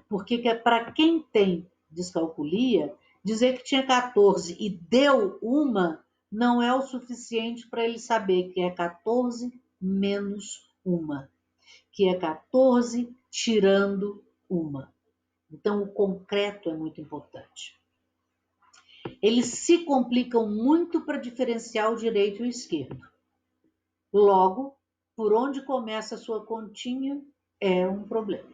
Porque para quem tem descalculia, dizer que tinha 14 e deu uma não é o suficiente para ele saber que é 14 menos uma, que é 14 tirando uma. Então, o concreto é muito importante. Eles se complicam muito para diferenciar o direito e o esquerdo. Logo, por onde começa a sua continha é um problema.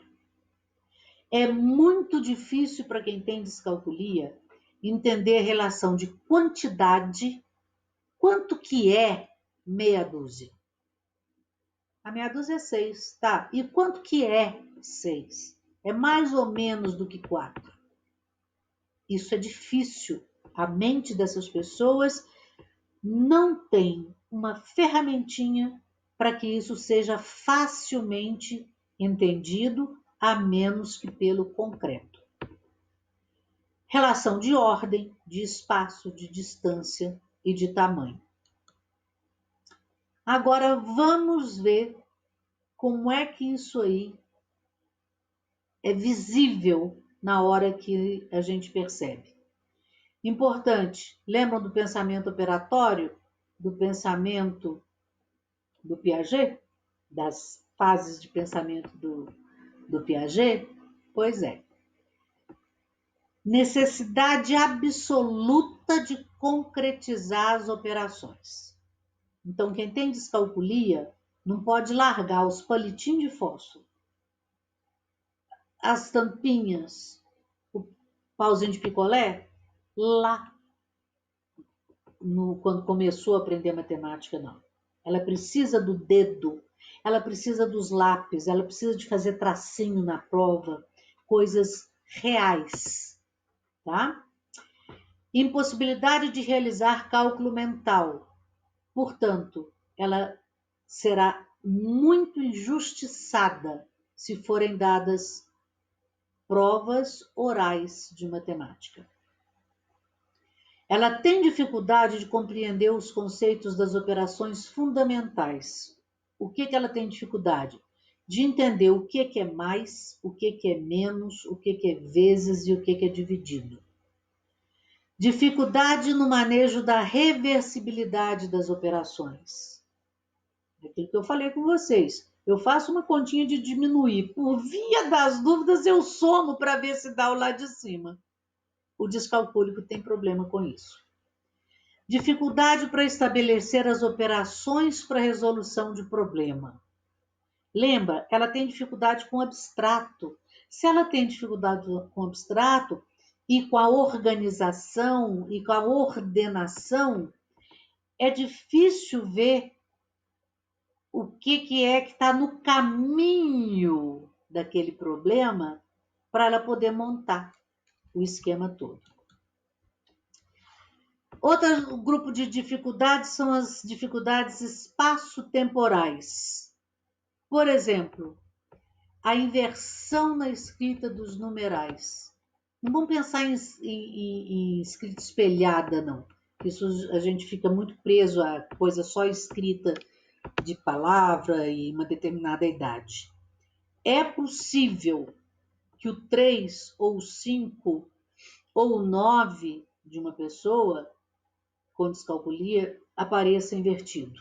É muito difícil para quem tem descalculia entender a relação de quantidade, quanto que é meia dúzia. A meia dúzia é 6, tá? E quanto que é 6? É mais ou menos do que 4. Isso é difícil. A mente dessas pessoas não tem uma ferramentinha para que isso seja facilmente entendido, a menos que pelo concreto. Relação de ordem, de espaço, de distância e de tamanho. Agora vamos ver como é que isso aí é visível na hora que a gente percebe. Importante, lembram do pensamento operatório? Do pensamento do Piaget? Das fases de pensamento do Piaget? Pois é. Necessidade absoluta de concretizar as operações. Então, quem tem descalculia não pode largar os palitinhos de fósforo, as tampinhas, o pauzinho de picolé, lá quando começou a aprender matemática, não. Ela precisa do dedo, ela precisa dos lápis, ela precisa de fazer tracinho na prova, coisas reais, tá? Impossibilidade de realizar cálculo mental. Portanto, ela será muito injustiçada se forem dadas provas orais de matemática. Ela tem dificuldade de compreender os conceitos das operações fundamentais. O que ela tem dificuldade? De entender o que é mais, o que é menos, o que é vezes e o que é dividido. Dificuldade no manejo da reversibilidade das operações. É aquilo que eu falei com vocês. Eu faço uma continha de diminuir. Por via das dúvidas, eu somo para ver se dá o lá de cima. O descalcúlico tem problema com isso. Dificuldade para estabelecer as operações para resolução de problema. Lembra, ela tem dificuldade com abstrato. Se ela tem dificuldade com abstrato e com a organização e com a ordenação, é difícil ver o que é que está no caminho daquele problema para ela poder montar o esquema todo. Outro grupo de dificuldades são as dificuldades espaço-temporais. Por exemplo, a inversão na escrita dos numerais. Não vamos pensar em escrita espelhada, não. Isso a gente fica muito preso a coisa só escrita de palavra e uma determinada idade. É possível que o 3 ou o 5 ou o 9 de uma pessoa com descalculia apareça invertido.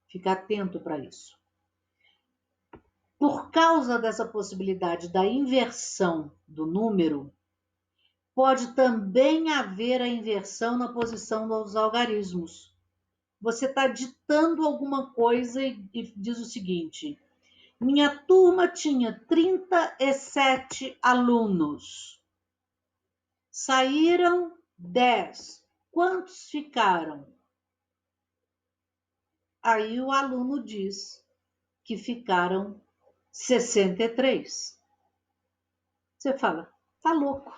Fica atento para isso. Por causa dessa possibilidade da inversão do número, pode também haver a inversão na posição dos algarismos. Você está ditando alguma coisa e diz o seguinte: minha turma tinha 37 alunos. Saíram 10. Quantos ficaram? Aí o aluno diz que ficaram 63. Você fala, tá louco,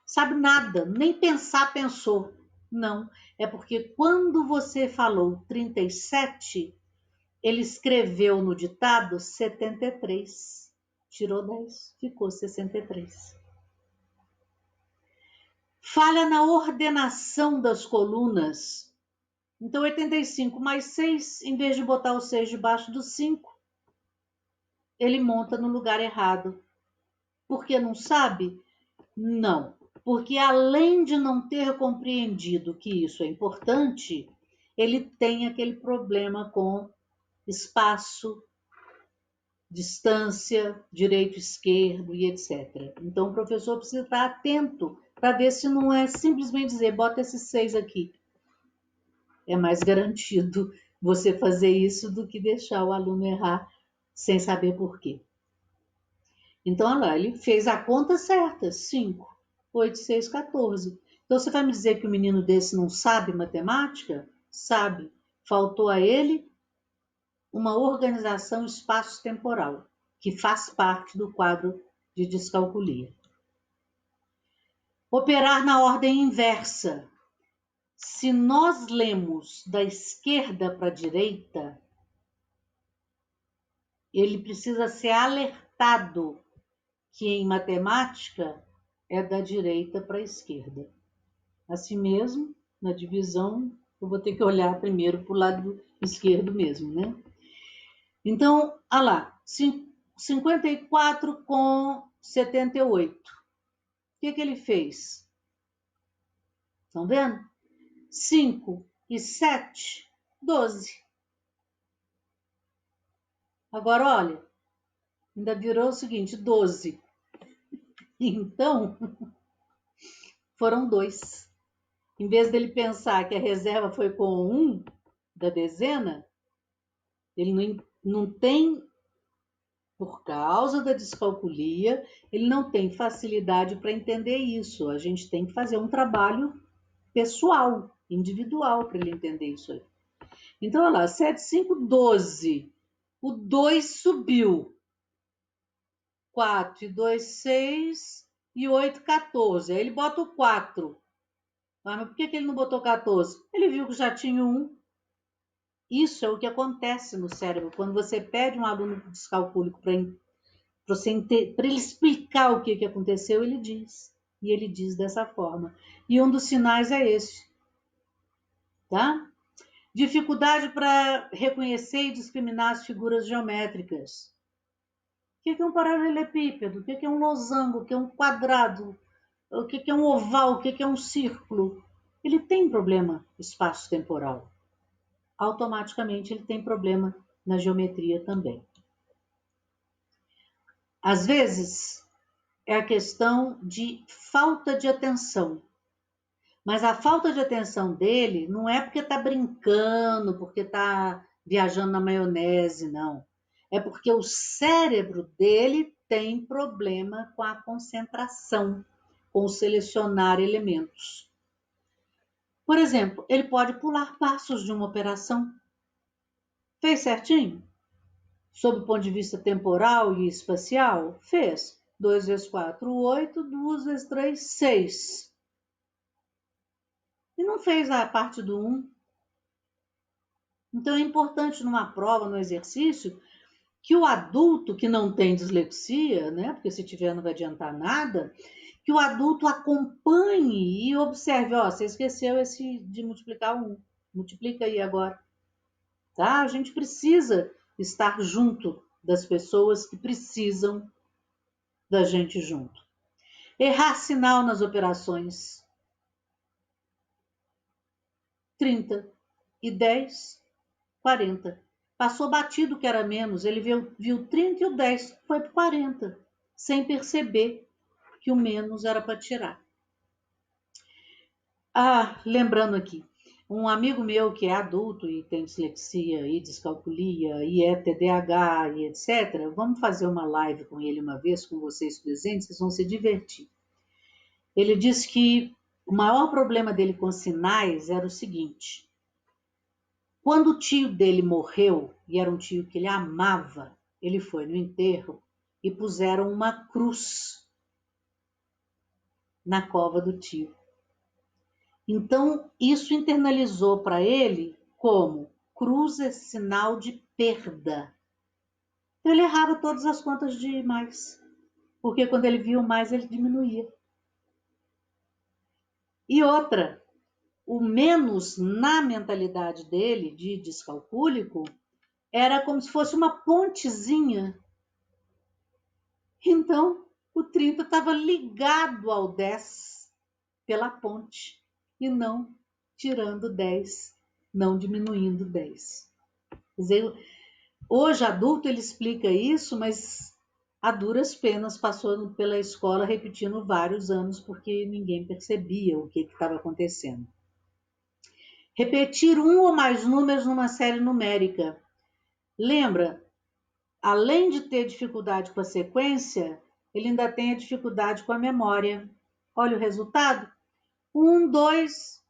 sabe nada, nem pensar pensou. Não, é porque quando você falou 37, ele escreveu no ditado 73. Tirou 10, ficou 63. Falha na ordenação das colunas. Então, 85 mais 6, em vez de botar o 6 debaixo do 5, ele monta no lugar errado. Por que não sabe? Não. Porque além de não ter compreendido que isso é importante, ele tem aquele problema com espaço, distância, direito, esquerdo e etc. Então, o professor precisa estar atento para ver se não é simplesmente dizer, bota esses 6 aqui. É mais garantido você fazer isso do que deixar o aluno errar sem saber por quê. Então, olha lá, ele fez a conta certa, 5, 8, 6, 14. Então, você vai me dizer que o menino desse não sabe matemática? Sabe. Faltou a ele uma organização espaço-temporal, que faz parte do quadro de descalculia. Operar na ordem inversa. Se nós lemos da esquerda para a direita, ele precisa ser alertado que em matemática é da direita para a esquerda. Assim mesmo, na divisão, eu vou ter que olhar primeiro para o lado esquerdo mesmo, né? Então, olha lá, 54 com 78. O que ele fez? Estão vendo? 5 e 7, 12. Agora, olha, ainda virou o seguinte, 12. Então, foram 2. Em vez dele pensar que a reserva foi com 1 da dezena, ele não tem, por causa da descalculia, ele não tem facilidade para entender isso. A gente tem que fazer um trabalho pessoal, individual, para ele entender isso aí. Então, olha lá, 7, 5, 12. O 2 subiu. 4 e 2, 6 e 8, 14. Aí ele bota o 4. Mas por que ele não botou 14? Ele viu que já tinha 1. Isso é o que acontece no cérebro. Quando você pede um aluno descalcúlico para ele explicar o que aconteceu, ele diz. E ele diz dessa forma. E um dos sinais é esse. Tá? Dificuldade para reconhecer e discriminar as figuras geométricas. O que é um paralelepípedo? O que é um losango? O que é um quadrado? O que é um oval? O que é um círculo? Ele tem problema espaço-temporal. Automaticamente ele tem problema na geometria também. Às vezes é a questão de falta de atenção. Mas a falta de atenção dele não é porque está brincando, porque está viajando na maionese, não. É porque o cérebro dele tem problema com a concentração, com selecionar elementos. Por exemplo, ele pode pular passos de uma operação. Fez certinho? Sob o ponto de vista temporal e espacial? Fez. 2 vezes 4, 8. 2 vezes 3, 6. E não fez a parte do 1. Então é importante numa prova, no exercício, que o adulto que não tem dislexia, né, porque se tiver não vai adiantar nada, que o adulto acompanhe e observe, ó, você esqueceu esse de multiplicar 1. Multiplica aí agora. Tá? A gente precisa estar junto das pessoas que precisam da gente junto. Errar sinal nas operações. 30 e 10, 40. Passou batido que era menos, ele viu 30 e o 10 foi para 40, sem perceber que o menos era para tirar. Ah, lembrando aqui, um amigo meu que é adulto e tem dislexia e descalculia e é TDAH e etc. Vamos fazer uma live com ele uma vez, com vocês presentes, vocês vão se divertir. Ele disse que o maior problema dele com sinais era o seguinte: quando o tio dele morreu, e era um tio que ele amava, ele foi no enterro e puseram uma cruz na cova do tio. Então, isso internalizou para ele como cruz é sinal de perda. Então, ele errava todas as contas de mais, porque quando ele viu mais, ele diminuía. E outra, o menos na mentalidade dele, de descalcúlico, era como se fosse uma pontezinha. Então, o 30 estava ligado ao 10 pela ponte, e não tirando 10, não diminuindo 10. Quer dizer, hoje, adulto, ele explica isso, mas a duras penas passou pela escola repetindo vários anos, porque ninguém percebia o que estava acontecendo. Repetir um ou mais números numa série numérica. Lembra, além de ter dificuldade com a sequência, ele ainda tem a dificuldade com a memória. Olha o resultado. 1, 2,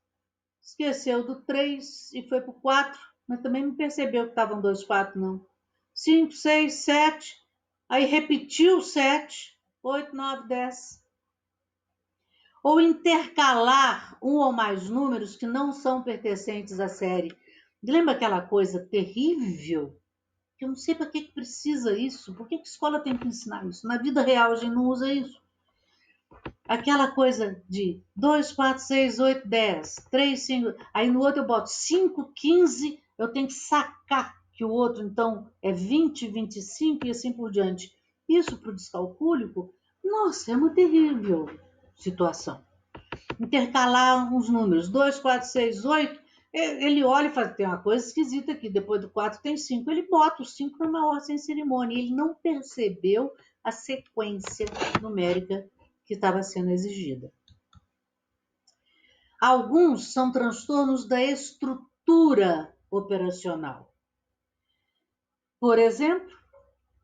esqueceu do 3 e foi para o 4, mas também não percebeu que estavam 2, 4, não. 5, 6, 7, aí repetiu 7, 8, 9, 10. Ou intercalar um ou mais números que não são pertencentes à série. Lembra aquela coisa terrível? Que eu não sei para que precisa isso. Por que a escola tem que ensinar isso? Na vida real a gente não usa isso. Aquela coisa de 2, 4, 6, 8, 10, 3, 5. Aí no outro eu boto 5, 15. Eu tenho que sacar que o outro, então, é 20, 25 e assim por diante. Isso para o descalcúlico, nossa, é uma terrível situação. Intercalar uns números, 2, 4, 6, 8, ele olha e fala, tem uma coisa esquisita aqui, depois do 4 tem 5, ele bota o 5 numa ordem sem cerimônia, ele não percebeu a sequência numérica que estava sendo exigida. Alguns são transtornos da estrutura operacional. Por exemplo,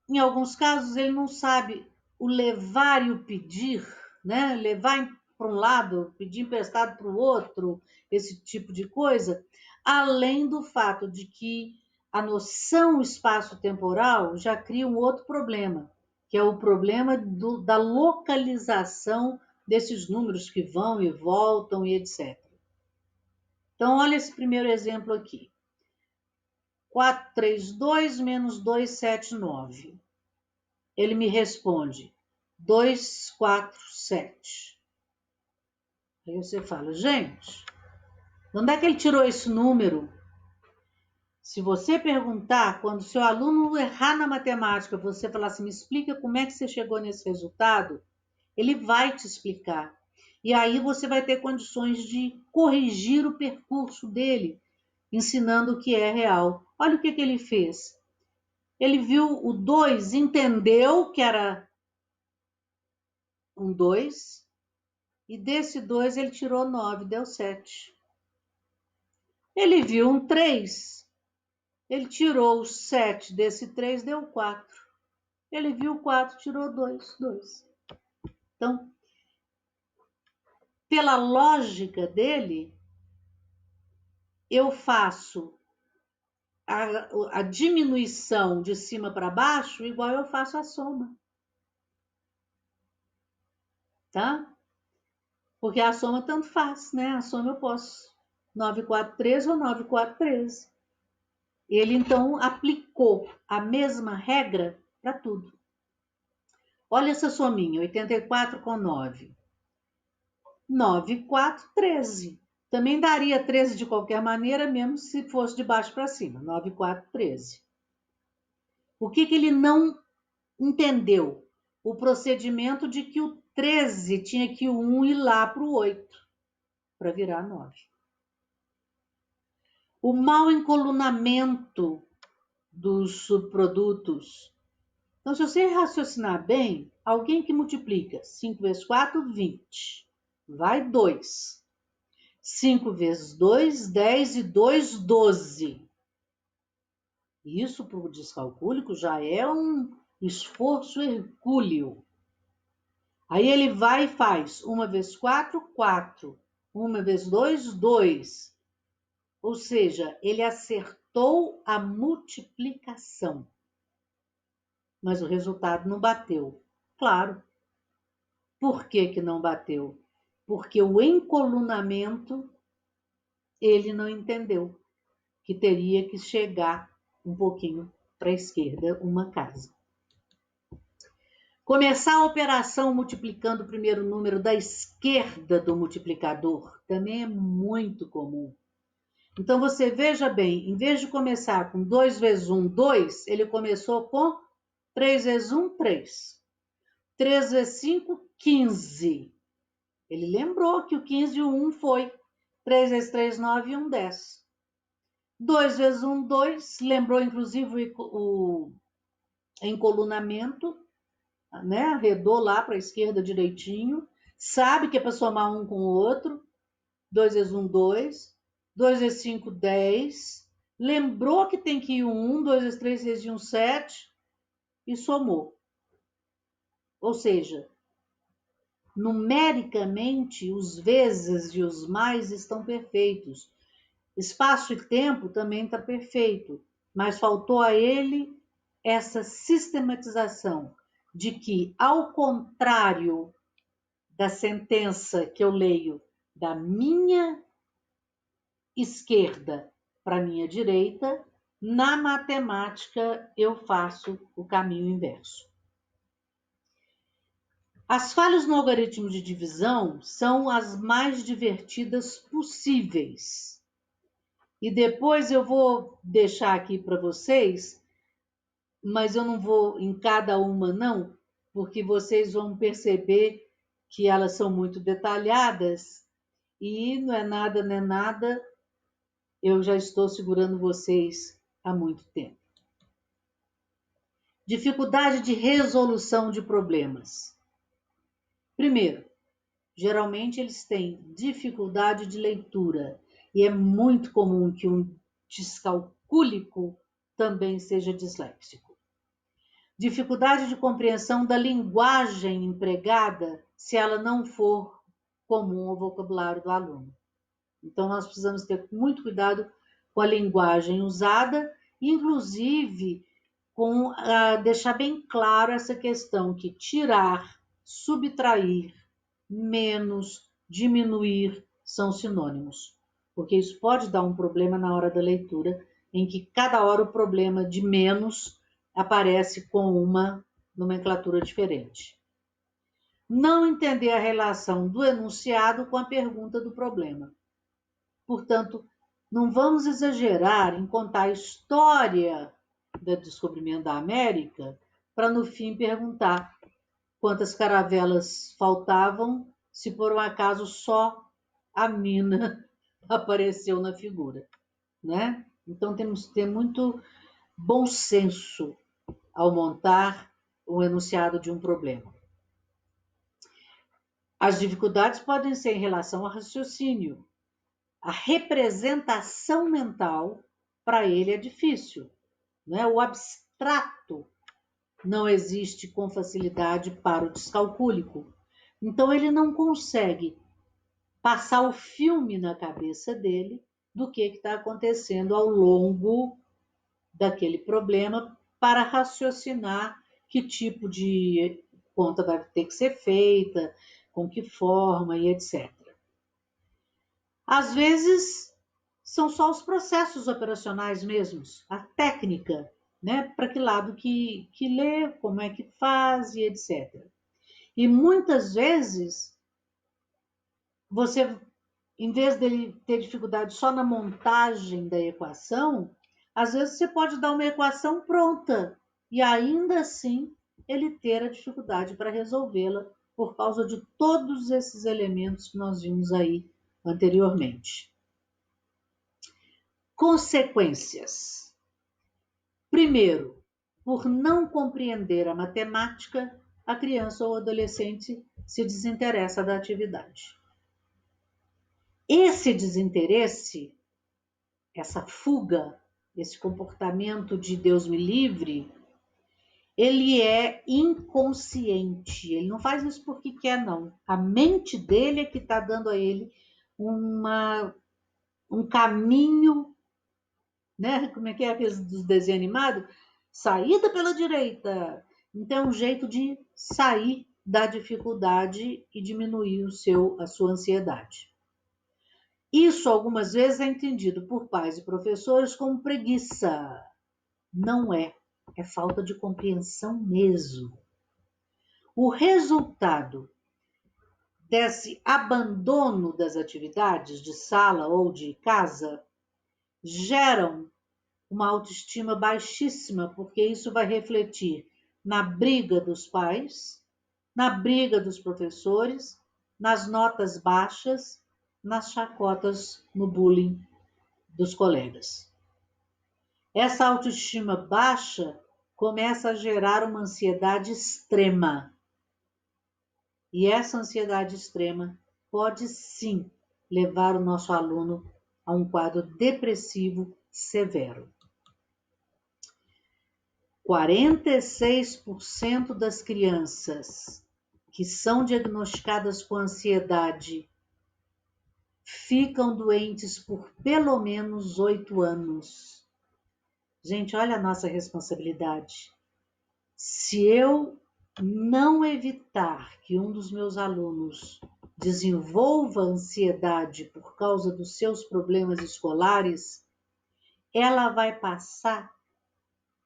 em alguns casos ele não sabe o levar e o pedir, né? Levar para um lado, pedir emprestado para o outro, esse tipo de coisa, além do fato de que a noção espaço-temporal já cria um outro problema, que é o problema da localização desses números que vão e voltam e etc. Então, olha esse primeiro exemplo aqui. 432 menos 279. Ele me responde 247. Aí você fala, gente, de onde é que ele tirou esse número? Se você perguntar, quando seu aluno errar na matemática, você falar assim, me explica como é que você chegou nesse resultado, ele vai te explicar. E aí você vai ter condições de corrigir o percurso dele, ensinando o que é real. Olha o que ele fez. Ele viu o 2, entendeu que era um 2, e desse 2 ele tirou 9, deu 7. Ele viu um 3, ele tirou o 7 desse 3, deu 4. Ele viu 4, tirou 2, 2. Então, pela lógica dele, eu faço a diminuição de cima para baixo igual eu faço a soma. Tá? Porque a soma tanto faz, né? A soma eu posso 9, 4, 13 ou 9, 4, 13. Ele, então, aplicou a mesma regra para tudo. Olha essa sominha, 84 com 9. 9, 4, 13. Também daria 13 de qualquer maneira, mesmo se fosse de baixo para cima. 9, 4, 13. O que ele não entendeu? O procedimento de que o 13 tinha que o 1 ir lá para o 8, para virar 9. O mau encolunamento dos subprodutos. Então, se você raciocinar bem, alguém que multiplica 5 vezes 4, 20. Vai 2. 5 vezes 2, 10 e 2, 12. Isso para o descalcúlico já é um esforço hercúleo. Aí ele vai e faz 1 vezes 4, 4. 1 vezes 2, 2. Ou seja, ele acertou a multiplicação. Mas o resultado não bateu. Claro. Por que não bateu? Porque o encolunamento ele não entendeu que teria que chegar um pouquinho para a esquerda uma casa. Começar a operação multiplicando o primeiro número da esquerda do multiplicador também é muito comum. Então, você veja bem, em vez de começar com 2 vezes 1, 2, ele começou com 3 vezes 1, 3. 3 vezes 5, 15. Ele lembrou que o 15 e o 1 foi 3 vezes 3, 9 e 1, 10. 2 vezes 1, 2. Lembrou, inclusive, o encolunamento, né? Arredou lá para a esquerda direitinho. Sabe que é para somar um com o outro. 2 vezes 1, 2. 2 vezes 5, 10. Lembrou que tem que ir o 1. 2 vezes 3, 6 e 1, 7. E somou. Ou seja, numericamente, os vezes e os mais estão perfeitos. Espaço e tempo também está perfeito, mas faltou a ele essa sistematização de que, ao contrário da sentença que eu leio da minha esquerda para a minha direita, na matemática eu faço o caminho inverso. As falhas no algoritmo de divisão são as mais divertidas possíveis. E depois eu vou deixar aqui para vocês, mas eu não vou em cada uma não, porque vocês vão perceber que elas são muito detalhadas e não é nada, eu já estou segurando vocês há muito tempo. Dificuldade de resolução de problemas. Primeiro, geralmente eles têm dificuldade de leitura e é muito comum que um descalcúlico também seja disléxico. Dificuldade de compreensão da linguagem empregada se ela não for comum ao vocabulário do aluno. Então, nós precisamos ter muito cuidado com a linguagem usada, inclusive com deixar bem claro essa questão que tirar, subtrair, menos, diminuir são sinônimos, porque isso pode dar um problema na hora da leitura, em que cada hora o problema de menos aparece com uma nomenclatura diferente. Não entender a relação do enunciado com a pergunta do problema. Portanto, não vamos exagerar em contar a história do descobrimento da América para no fim perguntar quantas caravelas faltavam se por um acaso só a mina apareceu na figura, né? Então temos que ter muito bom senso ao montar o enunciado de um problema. As dificuldades podem ser em relação ao raciocínio. A representação mental, para ele, é difícil, né? O abstrato não existe com facilidade para o descalcúlico. Então, ele não consegue passar o filme na cabeça dele do que está acontecendo ao longo daquele problema para raciocinar que tipo de conta vai ter que ser feita, com que forma e etc. Às vezes, são só os processos operacionais mesmos, a técnica, né? Para que lado que lê, como é que faz e etc. E muitas vezes, você, em vez dele ter dificuldade só na montagem da equação, às vezes você pode dar uma equação pronta e ainda assim ele ter a dificuldade para resolvê-la por causa de todos esses elementos que nós vimos aí anteriormente. Consequências. Primeiro, por não compreender a matemática, a criança ou adolescente se desinteressa da atividade. Esse desinteresse, essa fuga, esse comportamento de Deus me livre, ele é inconsciente. Ele não faz isso porque quer, não. A mente dele é que está dando a ele um caminho, né? Como é que é aqueles dos desenhos animados? Saída pela direita. Então, é um jeito de sair da dificuldade e diminuir a sua ansiedade. Isso, algumas vezes, é entendido por pais e professores como preguiça. Não é. É falta de compreensão mesmo. O resultado desse abandono das atividades de sala ou de casa geram uma autoestima baixíssima, porque isso vai refletir na briga dos pais, na briga dos professores, nas notas baixas, nas chacotas, no bullying dos colegas. Essa autoestima baixa começa a gerar uma ansiedade extrema. E essa ansiedade extrema pode sim levar o nosso aluno a um quadro depressivo severo. 46% das crianças que são diagnosticadas com ansiedade ficam doentes por pelo menos 8 anos. Gente, olha a nossa responsabilidade. Se eu não evitar que um dos meus alunos desenvolva ansiedade por causa dos seus problemas escolares, ela vai passar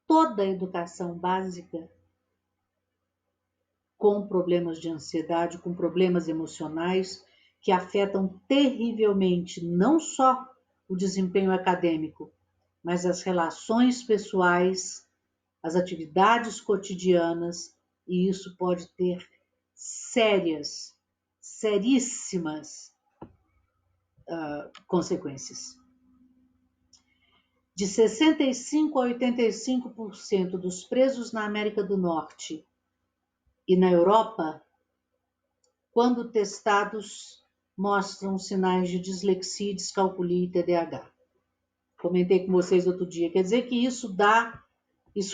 toda a educação básica com problemas de ansiedade, com problemas emocionais que afetam terrivelmente não só o desempenho acadêmico, mas as relações pessoais, as atividades cotidianas, e isso pode ter seríssimas consequências. De 65% a 85% dos presos na América do Norte e na Europa, quando testados, mostram sinais de dislexia, descalculia e TDAH. Comentei com vocês outro dia. Quer dizer que isso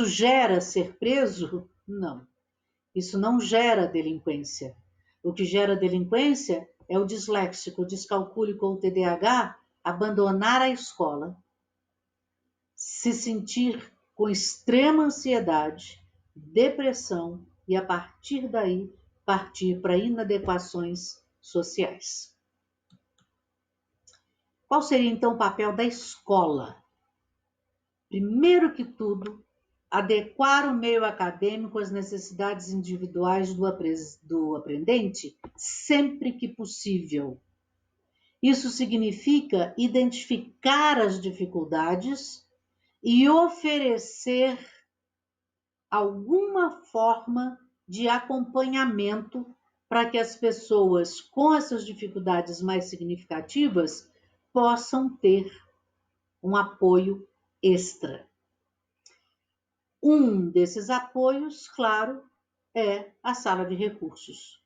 gera ser preso? Não. Isso não gera delinquência. O que gera delinquência é o disléxico, o descalcúlico ou o TDAH abandonar a escola, se sentir com extrema ansiedade, depressão e, a partir daí, partir para inadequações sociais. Qual seria, então, o papel da escola? Primeiro que tudo, adequar o meio acadêmico às necessidades individuais do aprendente sempre que possível. Isso significa identificar as dificuldades e oferecer alguma forma de acompanhamento para que as pessoas com essas dificuldades mais significativas possam ter um apoio extra. Um desses apoios, claro, é a sala de recursos.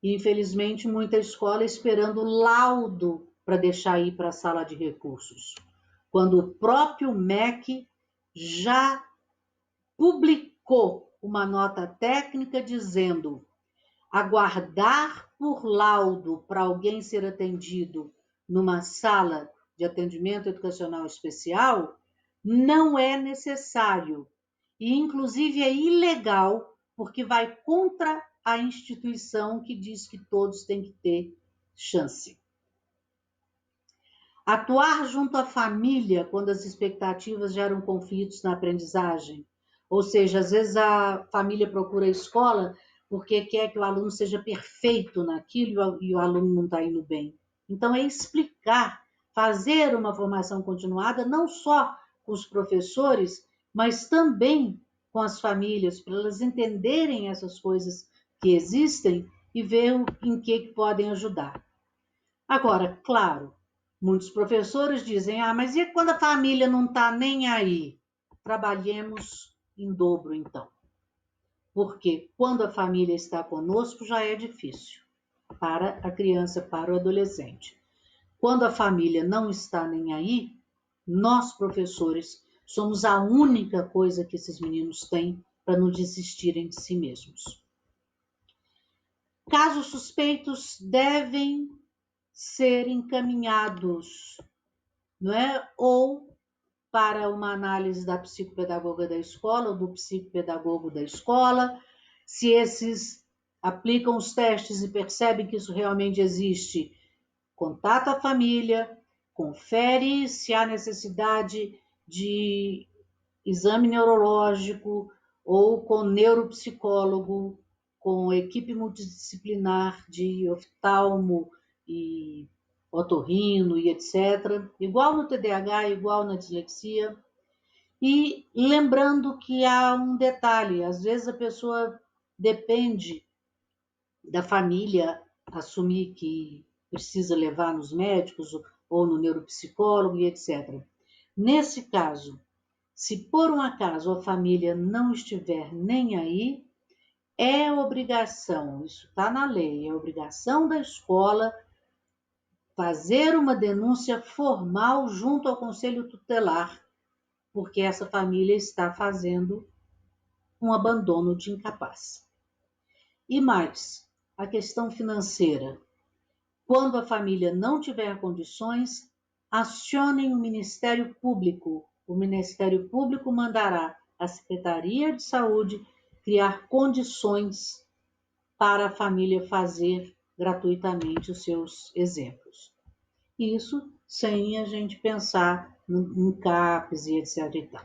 E, infelizmente, muita escola esperando laudo para deixar ir para a sala de recursos, quando o próprio MEC já publicou uma nota técnica dizendo: aguardar por laudo para alguém ser atendido numa sala de atendimento educacional especial não é necessário e, inclusive, é ilegal, porque vai contra a instituição que diz que todos têm que ter chance. Atuar junto à família quando as expectativas geram conflitos na aprendizagem. Ou seja, às vezes a família procura a escola porque quer que o aluno seja perfeito naquilo e o aluno não está indo bem. Então, é explicar, fazer uma formação continuada, não só com os professores, mas também com as famílias, para elas entenderem essas coisas que existem e ver em que podem ajudar. Agora, claro, muitos professores dizem: mas e quando a família não está nem aí? Trabalhemos em dobro, então. Porque quando a família está conosco, já é difícil para a criança, para o adolescente. Quando a família não está nem aí, nós, professores, somos a única coisa que esses meninos têm para não desistirem de si mesmos. Casos suspeitos devem ser encaminhados, não é? Ou para uma análise da psicopedagoga da escola ou do psicopedagogo da escola. Se esses aplicam os testes e percebem que isso realmente existe, contata a família, confere se há necessidade de exame neurológico ou com neuropsicólogo, com equipe multidisciplinar de oftalmo e otorrino e etc., igual no TDAH, igual na dislexia. E lembrando que há um detalhe, às vezes a pessoa depende da família assumir que precisa levar nos médicos ou no neuropsicólogo e etc. Nesse caso, se por um acaso a família não estiver nem aí, é obrigação, isso está na lei, é obrigação da escola fazer uma denúncia formal junto ao conselho tutelar, porque essa família está fazendo um abandono de incapaz. E mais, a questão financeira. Quando a família não tiver condições, acionem o Ministério Público. O Ministério Público mandará a Secretaria de Saúde criar condições para a família fazer gratuitamente os seus exemplos. Isso sem a gente pensar em CAPES e etc. E tal.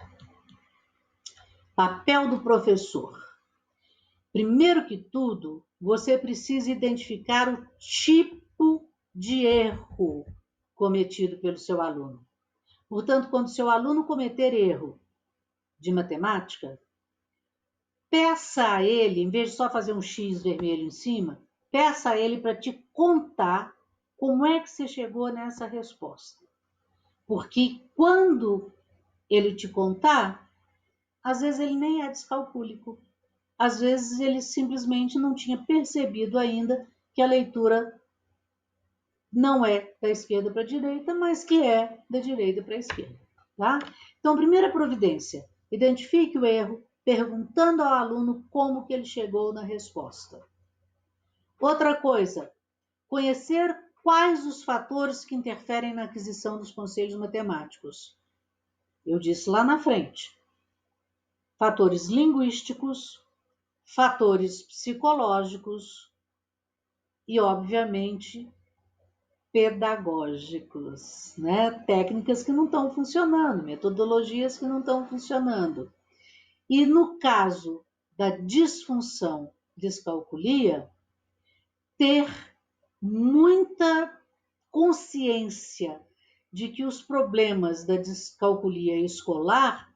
Papel do professor. Primeiro que tudo, você precisa identificar o tipo de erro cometido pelo seu aluno. Portanto, quando seu aluno cometer erro de matemática, peça a ele, em vez de só fazer um X vermelho em cima, peça a ele para te contar como é que você chegou nessa resposta. Porque quando ele te contar, às vezes ele nem é descalcúlico. Às vezes ele simplesmente não tinha percebido ainda que a leitura não é da esquerda para a direita, mas que é da direita para a esquerda. Tá? Então, primeira providência, identifique o erro perguntando ao aluno como que ele chegou na resposta. Outra coisa, conhecer quais os fatores que interferem na aquisição dos conceitos matemáticos. Eu disse lá na frente, fatores linguísticos, fatores psicológicos e, obviamente, pedagógicos, né? Técnicas que não estão funcionando, metodologias que não estão funcionando. E no caso da disfunção descalculia, ter muita consciência de que os problemas da descalculia escolar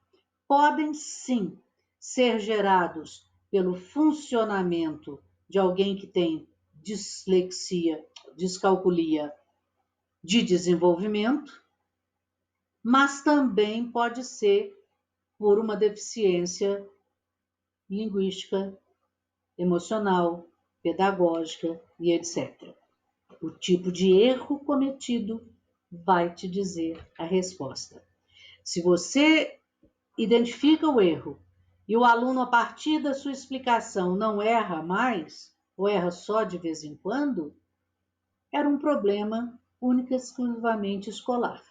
podem sim ser gerados pelo funcionamento de alguém que tem dislexia, descalculia de desenvolvimento, mas também pode ser por uma deficiência linguística, emocional, pedagógica e etc. O tipo de erro cometido vai te dizer a resposta. Se você identifica o erro e o aluno, a partir da sua explicação, não erra mais, ou erra só de vez em quando, era um problema única e exclusivamente escolar.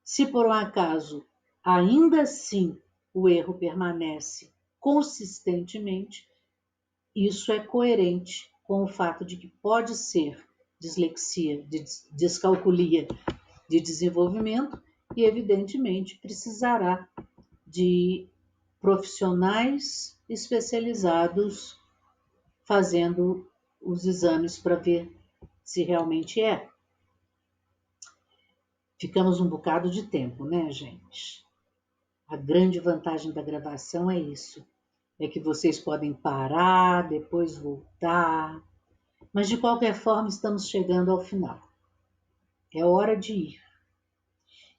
Se por um acaso ainda assim o erro permanece consistentemente, isso é coerente com o fato de que pode ser dislexia, descalculia de desenvolvimento e, evidentemente, precisará de profissionais especializados fazendo os exames para ver se realmente é. Ficamos um bocado de tempo, né, gente? A grande vantagem da gravação é isso. É que vocês podem parar, depois voltar. Mas, de qualquer forma, estamos chegando ao final. É hora de ir.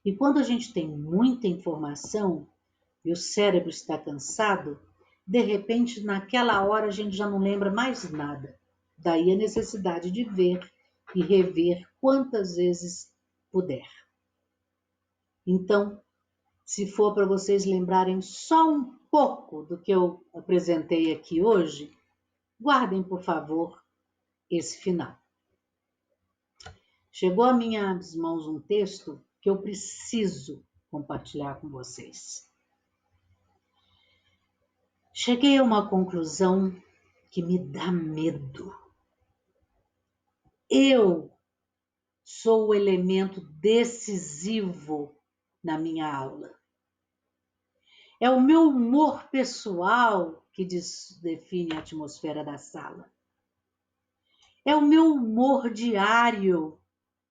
E quando a gente tem muita informação e o cérebro está cansado, de repente, naquela hora, a gente já não lembra mais nada. Daí a necessidade de ver e rever quantas vezes puder. Então, se for para vocês lembrarem só um pouco do que eu apresentei aqui hoje, guardem, por favor, esse final. Chegou a minhas mãos um texto que eu preciso compartilhar com vocês. Cheguei a uma conclusão que me dá medo. Eu sou o elemento decisivo na minha aula. É o meu humor pessoal que define a atmosfera da sala. É o meu humor diário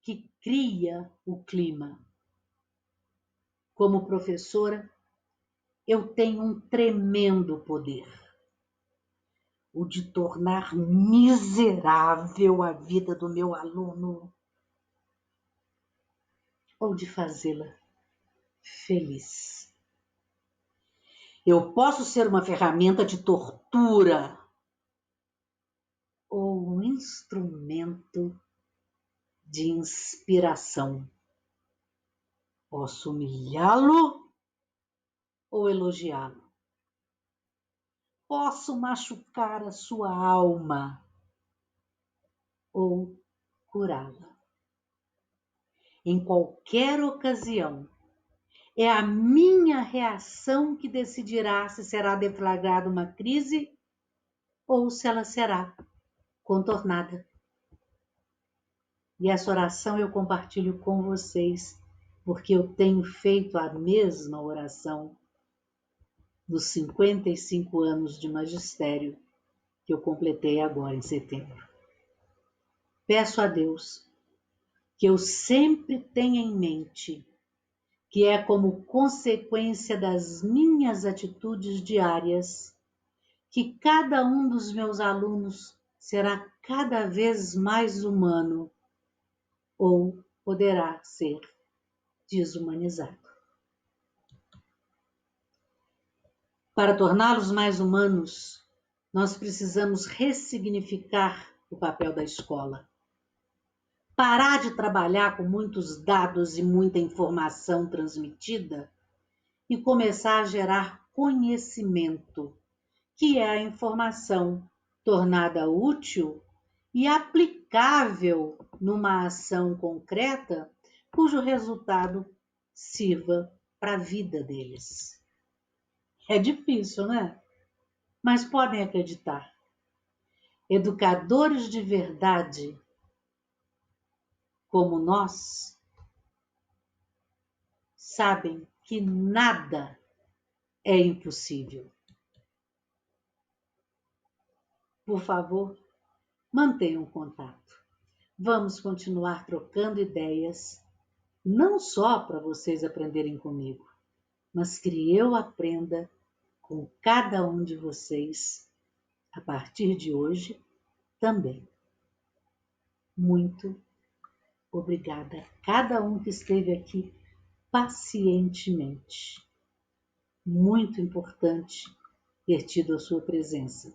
que cria o clima. Como professora, eu tenho um tremendo poder, o de tornar miserável a vida do meu aluno ou de fazê-la feliz. Eu posso ser uma ferramenta de tortura ou um instrumento de inspiração. Posso humilhá-lo ou elogiá-lo. Posso machucar a sua alma ou curá-la. Em qualquer ocasião, é a minha reação que decidirá se será deflagrada uma crise ou se ela será contornada. E essa oração eu compartilho com vocês, porque eu tenho feito a mesma oração nos 55 anos de magistério que eu completei agora em setembro. Peço a Deus que eu sempre tenha em mente que é como consequência das minhas atitudes diárias que cada um dos meus alunos será cada vez mais humano ou poderá ser desumanizado. Para torná-los mais humanos, nós precisamos ressignificar o papel da escola. Parar de trabalhar com muitos dados e muita informação transmitida e começar a gerar conhecimento, que é a informação tornada útil e aplicável numa ação concreta, cujo resultado sirva para a vida deles. É difícil, né? Mas podem acreditar. Educadores de verdade, como nós, sabem que nada é impossível. Por favor, mantenham contato. Vamos continuar trocando ideias, não só para vocês aprenderem comigo, mas que eu aprenda com cada um de vocês a partir de hoje também. Muito obrigada a cada um que esteve aqui pacientemente. Muito importante ter tido a sua presença.